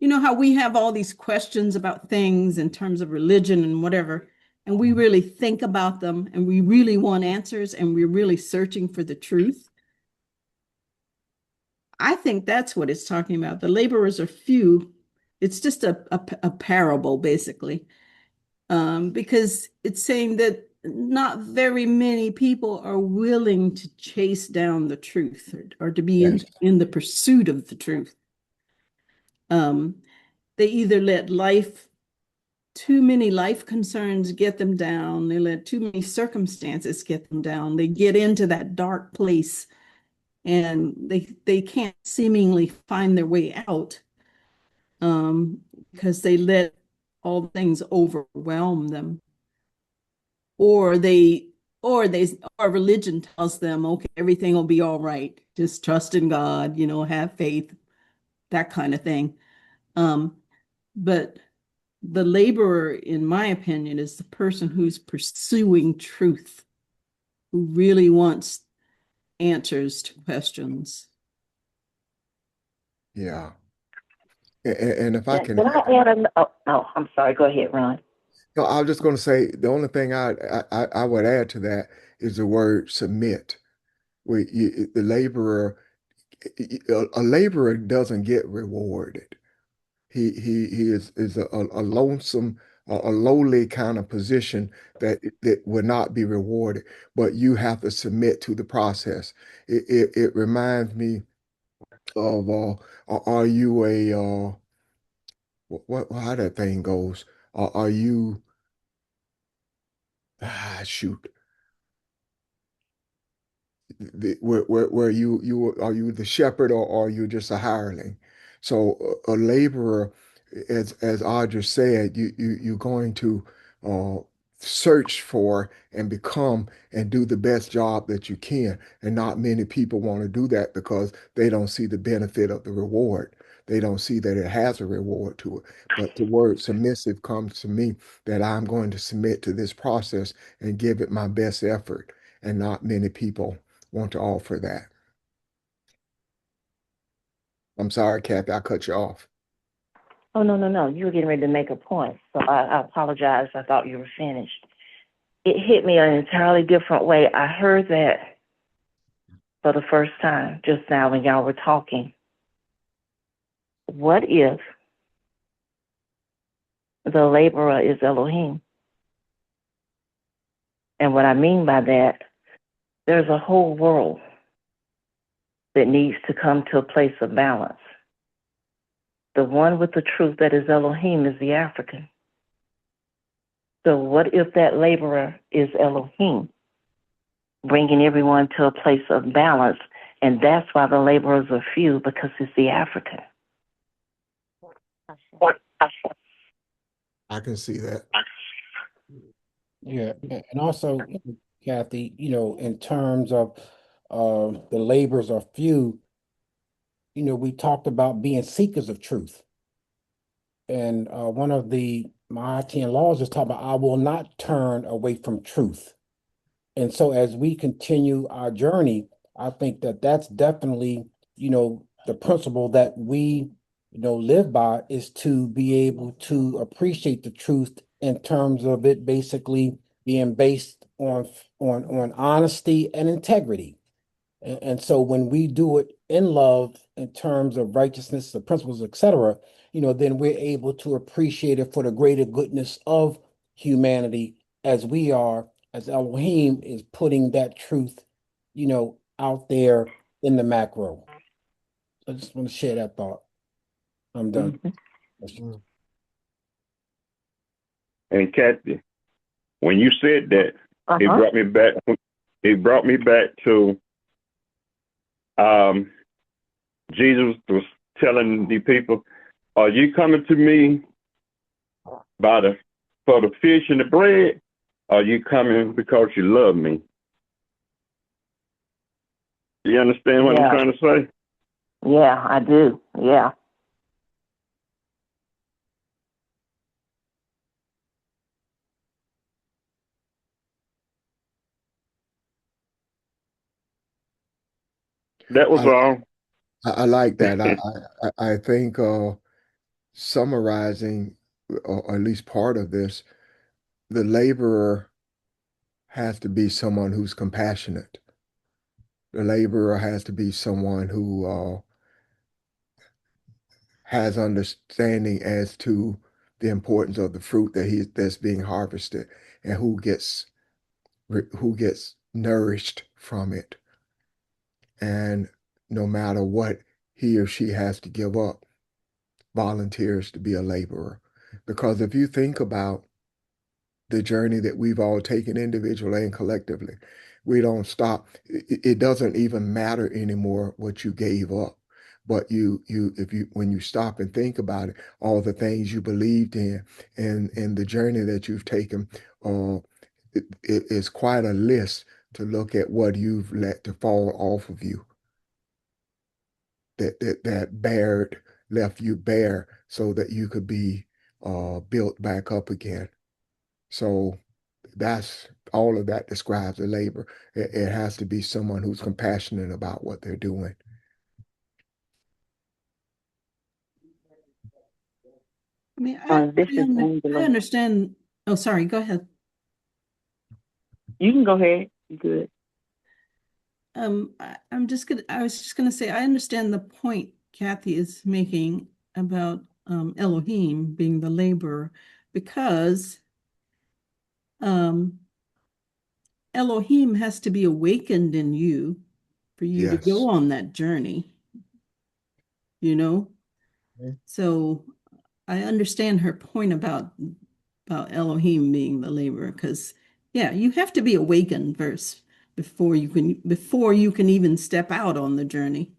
[SPEAKER 5] how we have all these questions about things in terms of religion and whatever, and we really think about them and we really want answers and we're really searching for the truth. I think that's what it's talking about. The laborers are few. It's just a parable, basically, because it's saying that not very many people are willing to chase down the truth or to be
[SPEAKER 1] Yes.
[SPEAKER 5] in the pursuit of the truth. They either let too many life concerns get them down. They let too many circumstances get them down. They get into that dark place and they can't seemingly find their way out because they let all things overwhelm them. Or religion tells them, okay, everything will be all right. Just trust in God, have faith, that kind of thing. But the laborer, in my opinion, is the person who's pursuing truth, who really wants answers to questions.
[SPEAKER 1] Yeah. And if I
[SPEAKER 3] Can I add I'm sorry. Go ahead, Ron.
[SPEAKER 1] no, I was just going to say the only thing I would add to that is the word submit. The laborer, a laborer doesn't get rewarded. He is a lonesome, a lowly kind of position that would not be rewarded. But you have to submit to the process. It reminds me of are you a how that thing goes? Are you shoot where you are you the shepherd or are you just a hireling? So a laborer, as Audra said, you're going to uh, search for and become and do the best job that you can. And not many people want to do that because they don't see the benefit of the reward. They don't see that it has a reward to it. But the word submissive comes to me that I'm going to submit to this process and give it my best effort. And not many people want to offer that. I'm sorry, Kathy, I cut you off.
[SPEAKER 3] Oh, no. You were getting ready to make a point. So I apologize. I thought you were finished. It hit me an entirely different way. I heard that for the first time just now when y'all were talking. What if the laborer is Elohim? And what I mean by that, there's a whole world that needs to come to a place of balance. The one with the truth that is Elohim is the African. So what if that laborer is Elohim, bringing everyone to a place of balance? And that's why the laborers are few, because it's the African.
[SPEAKER 1] I can see that.
[SPEAKER 9] Yeah, and also, Kathy, in terms of the labors are few, we talked about being seekers of truth. And one of my 10 laws is talking about, I will not turn away from truth. And so as we continue our journey, I think that that's definitely, the principle that we, live by is to be able to appreciate the truth in terms of it basically being based on honesty and integrity. And so when we do it in love, in terms of righteousness, the principles, etc., then we're able to appreciate it for the greater goodness of humanity as we are, as Elohim is putting that truth, out there in the macro. I just want to share that thought. I'm done.
[SPEAKER 3] Mm-hmm.
[SPEAKER 10] And Kathy, when you said that, it brought me back. It brought me back to Jesus was telling the people, "Are you coming to me for the fish and the bread? Or are you coming because you love me?" Do you understand what I'm trying to say?
[SPEAKER 3] Yeah, I do. Yeah.
[SPEAKER 10] That was all.
[SPEAKER 1] I like that. I think summarizing, or at least part of this, the laborer has to be someone who's compassionate. The laborer has to be someone who has understanding as to the importance of the fruit that's being harvested and who gets who gets nourished from it. And no matter what he or she has to give up, volunteers to be a laborer. Because if you think about the journey that we've all taken individually and collectively, we don't stop. It doesn't even matter anymore what you gave up. But when you stop and think about it, all the things you believed in and the journey that you've taken, it is quite a list to look at what you've let to fall off of you. That bared left you bare so that you could be built back up again. So that's all of that describes a labor. It has to be someone who's compassionate about what they're doing.
[SPEAKER 5] I mean,
[SPEAKER 3] This is
[SPEAKER 5] I
[SPEAKER 3] Angela.
[SPEAKER 5] understand. Oh, sorry, go ahead.
[SPEAKER 3] You can go ahead. You good.
[SPEAKER 5] I was just gonna say, I understand the point Kathy is making about Elohim being the laborer, because Elohim has to be awakened in you for you to
[SPEAKER 1] Yes.
[SPEAKER 5] go on that journey, you know? So I understand her point about Elohim being the laborer, because yeah, you have to be awakened first before you can even step out on the journey.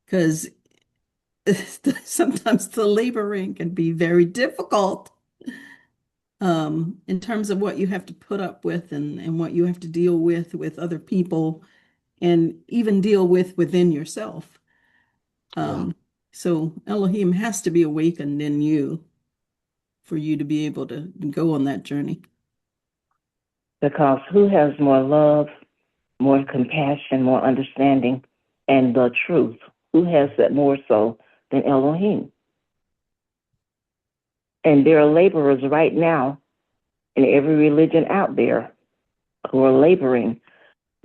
[SPEAKER 5] Because sometimes the laboring can be very difficult in terms of what you have to put up with and what you have to deal with other people and even deal with within yourself. So Elohim has to be awakened in you for you to be able to go on that journey.
[SPEAKER 3] Because who has more love, more compassion, more understanding, and the truth? Who has that more so than Elohim? And there are laborers right now in every religion out there who are laboring,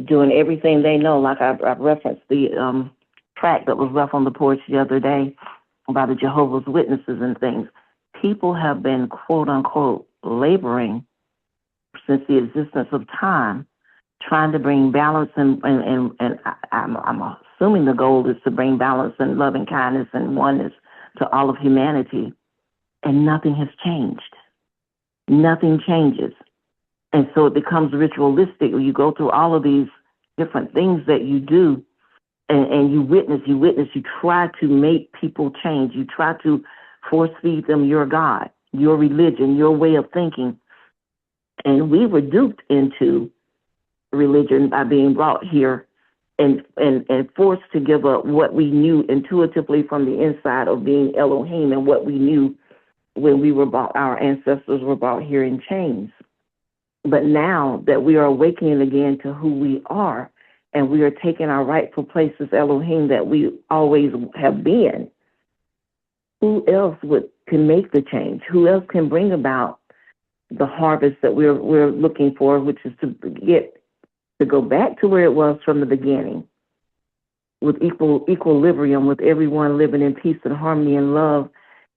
[SPEAKER 3] doing everything they know. Like I referenced the track that was left on the porch the other day by the Jehovah's Witnesses and things. People have been, quote unquote, laboring since the existence of time, trying to bring balance and I'm assuming the goal is to bring balance and love and kindness and oneness to all of humanity. And nothing has changed. Nothing changes. And so it becomes ritualistic. You go through all of these different things that you do, and you witness, you try to make people change. You try to force feed them your God, your religion, your way of thinking. And we were duped into religion by being brought here and forced to give up what we knew intuitively from the inside of being Elohim and what we knew when we were brought, our ancestors were brought here in chains. But now that we are awakening again to who we are, and we are taking our rightful place as Elohim that we always have been, who else can make the change? Who else can bring about the harvest that we're looking for, which is to go back to where it was from the beginning, with equilibrium, with everyone living in peace and harmony and love,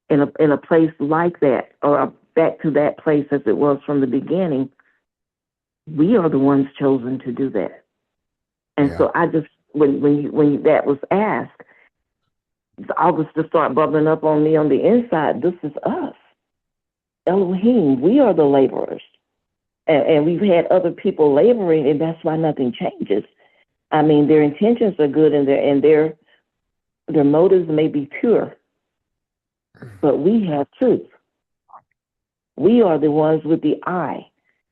[SPEAKER 3] in a place like that, or back to that place as it was from the beginning. We are the ones chosen to do that. And so I just, when that was asked, all this to start bubbling up on me on the inside. This is us, Elohim. We are the laborers, and we've had other people laboring, and that's why nothing changes. I mean, their intentions are good, and their motives may be pure, but we have truth. We are the ones with the eye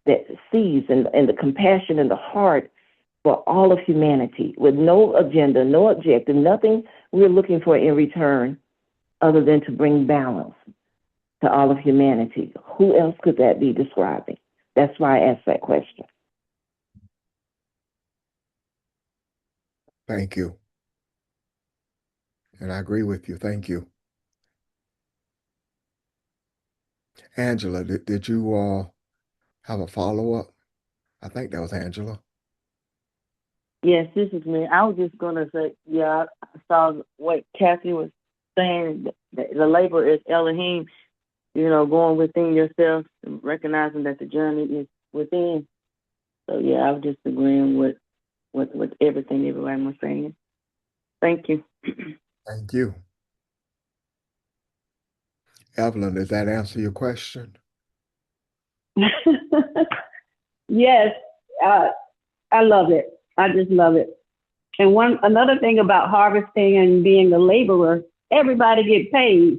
[SPEAKER 3] that sees and the compassion in the heart for all of humanity, with no agenda, no objective, nothing we're looking for in return other than to bring balance to all of humanity. Who else could that be describing? That's why I asked that question.
[SPEAKER 1] Thank you. And I agree with you. Thank you. Angela, did you have a follow-up? I think that was Angela.
[SPEAKER 11] Yes, this is me. I was just gonna say, yeah, I saw what Kathy was saying. The labor is Elohim. going within yourself and recognizing that the journey is within. So yeah, I was just agreeing with everything everyone was saying. Thank you.
[SPEAKER 1] Thank you. Evelyn, does that answer your question?
[SPEAKER 6] Yes, I love it. I just love it. And another thing about harvesting and being a laborer, everybody get paid.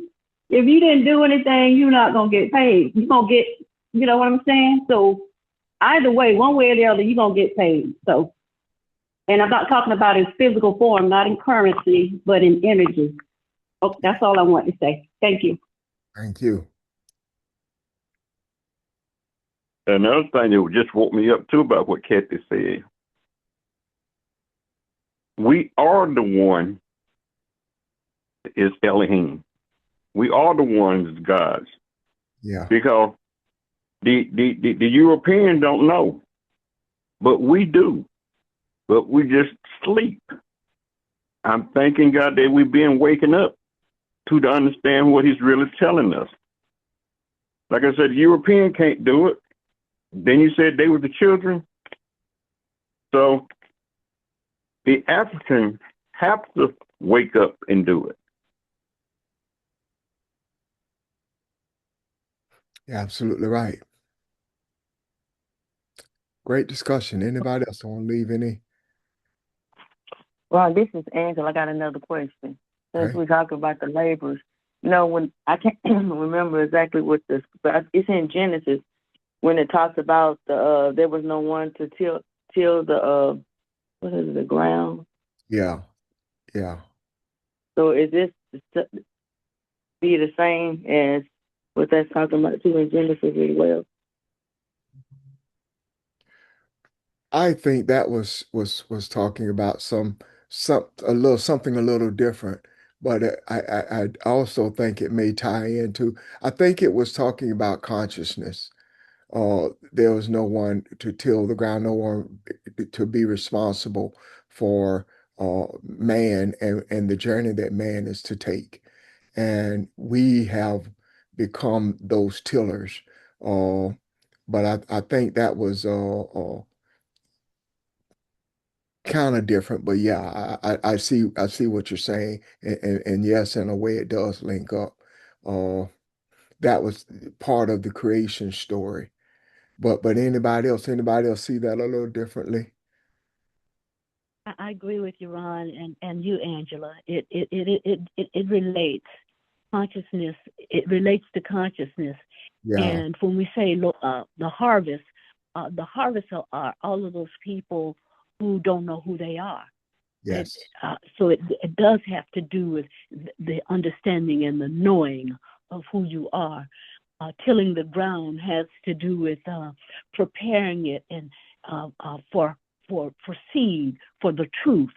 [SPEAKER 6] If you didn't do anything, you're not gonna get paid. You're gonna get, you know what I'm saying? So either way, one way or the other, you're gonna get paid. So, and I'm not talking about in physical form, not in currency, but in energy. Oh, that's all I want to say. Thank you.
[SPEAKER 1] Thank you.
[SPEAKER 10] Another thing that just woke me up too about what Kathy said. We are the one is Elohim. We are the ones gods.
[SPEAKER 1] Yeah.
[SPEAKER 10] Because the European don't know, but we do. But we just sleep. I'm thanking God that we've been waking up to understand what He's really telling us. Like I said, the European can't do it. Then you said they were the children. So the African have to wake up and do it.
[SPEAKER 1] You're absolutely right. Great discussion. Anybody else want to leave any?
[SPEAKER 11] Well, this is Angela. I got another question. Since
[SPEAKER 1] Okay.
[SPEAKER 11] we're talking about the laborers, when I can't remember exactly what this, but it's in Genesis when it talks about there was no one to till the what is it, the ground.
[SPEAKER 1] Yeah. Yeah.
[SPEAKER 11] So is this be the same as what that's talking about too in Genesis as well?
[SPEAKER 1] I think that was talking about something a little different, but I also think it may tie into. I think it was talking about consciousness. There was no one to till the ground, no one to be responsible for man and the journey that man is to take, and we have become those tillers. But I think that was kind of different, but yeah, I see what you're saying, and yes, in a way, it does link up. Uh, that was part of the creation story. But anybody else see that a little differently?
[SPEAKER 2] I agree with you, Ron, and you, Angela. It relates consciousness. It relates to consciousness.
[SPEAKER 1] Yeah,
[SPEAKER 2] And when we say the harvest are all of those people who don't know who they are.
[SPEAKER 1] yes,
[SPEAKER 2] So it does have to do with the understanding and the knowing of who you are. Tilling the ground has to do with preparing it and for seed, for the truth,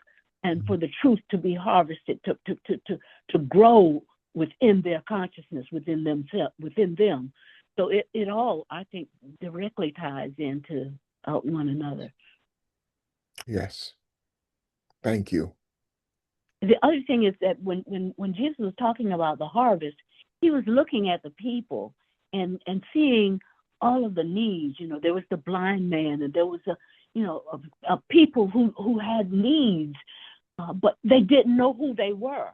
[SPEAKER 2] and for the truth to be harvested, to grow within their consciousness, within themselves, within them. So it all, I think, directly ties into one another.
[SPEAKER 1] yes. Thank you.
[SPEAKER 2] The other thing is that when Jesus was talking about the harvest, he was looking at the people and seeing all of the needs. There was the blind man, and there was a people who had needs, but they didn't know who they were.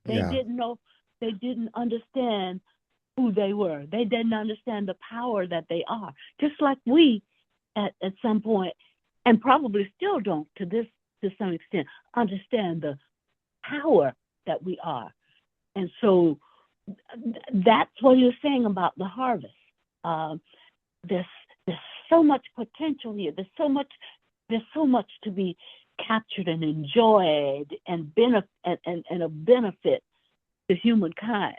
[SPEAKER 2] They
[SPEAKER 1] Yeah,
[SPEAKER 2] didn't know. They didn't understand who they were. They didn't understand the power that they are. Just like we, at some point, and probably still don't to some extent, understand the power that we are. And so that's what you're saying about the harvest. There's so much potential here. There's so much to be captured and enjoyed and a benefit to humankind.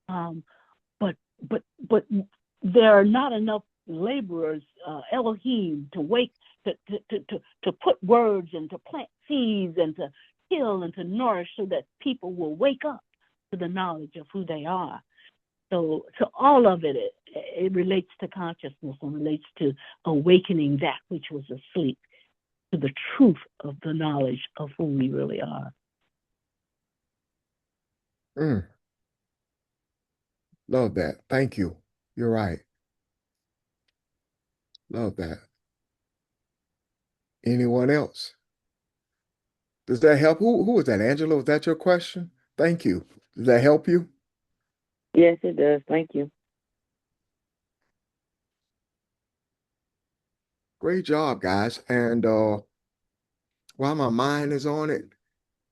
[SPEAKER 2] But there are not enough laborers, Elohim, to put words and to plant seeds and to heal and to nourish so that people will wake up to the knowledge of who they are. So all of it relates to consciousness and relates to awakening that which was asleep, to the truth of the knowledge of who we really are.
[SPEAKER 1] Mm, Love that. Thank you. You're right. Love that. Anyone else? Does that help? Who was that? Angela, was that your question? Thank you. Does that help you?
[SPEAKER 11] Yes, it does. Thank you.
[SPEAKER 1] Great job, guys. And while my mind is on it,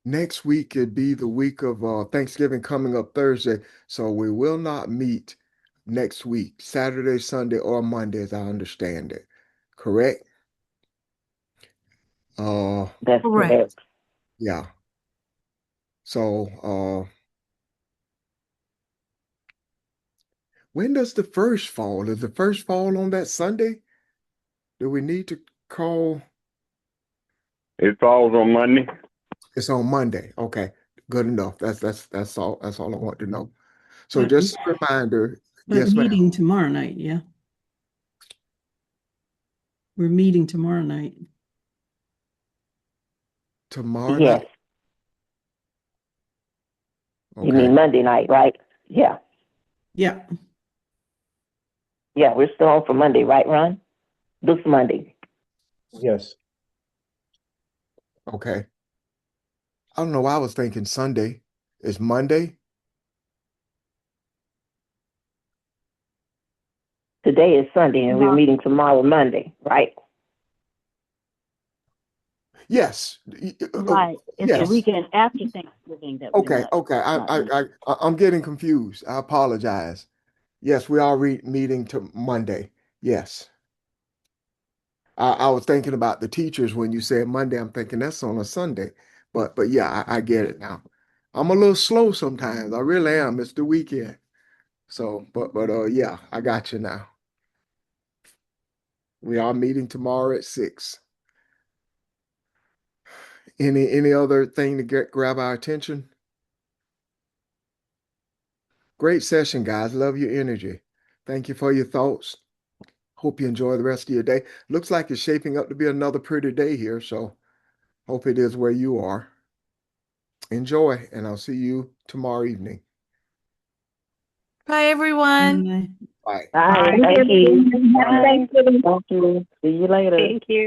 [SPEAKER 1] next week it'd be the week of Thanksgiving coming up Thursday. So we will not meet next week, Saturday, Sunday, or Monday, as I understand it. Correct?
[SPEAKER 3] That's
[SPEAKER 8] Correct.
[SPEAKER 3] correct.
[SPEAKER 1] Yeah. So when does the first fall? Does the first fall on that Sunday? Do we need to call?
[SPEAKER 10] It falls on Monday.
[SPEAKER 1] It's on Monday. Okay, good enough. That's all. That's all I want to know. So
[SPEAKER 5] But,
[SPEAKER 1] just a reminder.
[SPEAKER 5] but
[SPEAKER 1] Yes, ma'am.
[SPEAKER 5] meeting tomorrow night, yeah. We're meeting tomorrow night.
[SPEAKER 1] Tomorrow
[SPEAKER 3] Yes.
[SPEAKER 1] night.
[SPEAKER 3] You mean
[SPEAKER 1] Okay.
[SPEAKER 3] Monday night, right? Yeah.
[SPEAKER 5] Yeah.
[SPEAKER 3] Yeah, we're still on for Monday, right, Ron? This Monday.
[SPEAKER 9] Yes.
[SPEAKER 1] Okay. I don't know why I was thinking Sunday. It's Monday.
[SPEAKER 3] Today is Sunday, and we're
[SPEAKER 2] Tomorrow.
[SPEAKER 3] meeting tomorrow, Monday, right?
[SPEAKER 1] Yes.
[SPEAKER 2] Right. It's the
[SPEAKER 1] Yes.
[SPEAKER 2] weekend after Thanksgiving that we're
[SPEAKER 1] Okay.
[SPEAKER 2] not.
[SPEAKER 1] Okay. I'm getting confused. I apologize. Yes, we are meeting to Monday. Yes. I was thinking about the teachers when you said Monday. I'm thinking that's on a Sunday. But yeah, I get it now. I'm a little slow sometimes. I really am. It's the weekend. So, but yeah, I got you now. We are meeting tomorrow at 6. Any other thing to grab our attention? Great session, guys. Love your energy. Thank you for your thoughts. Hope you enjoy the rest of your day. Looks like it's shaping up to be another pretty day here, so hope it is where you are. Enjoy, and I'll see you tomorrow evening.
[SPEAKER 8] Bye, everyone.
[SPEAKER 5] Bye.
[SPEAKER 1] Bye.
[SPEAKER 3] All right, thank you.
[SPEAKER 6] Happy Thanksgiving.
[SPEAKER 11] Thank you. See you later.
[SPEAKER 6] Thank you.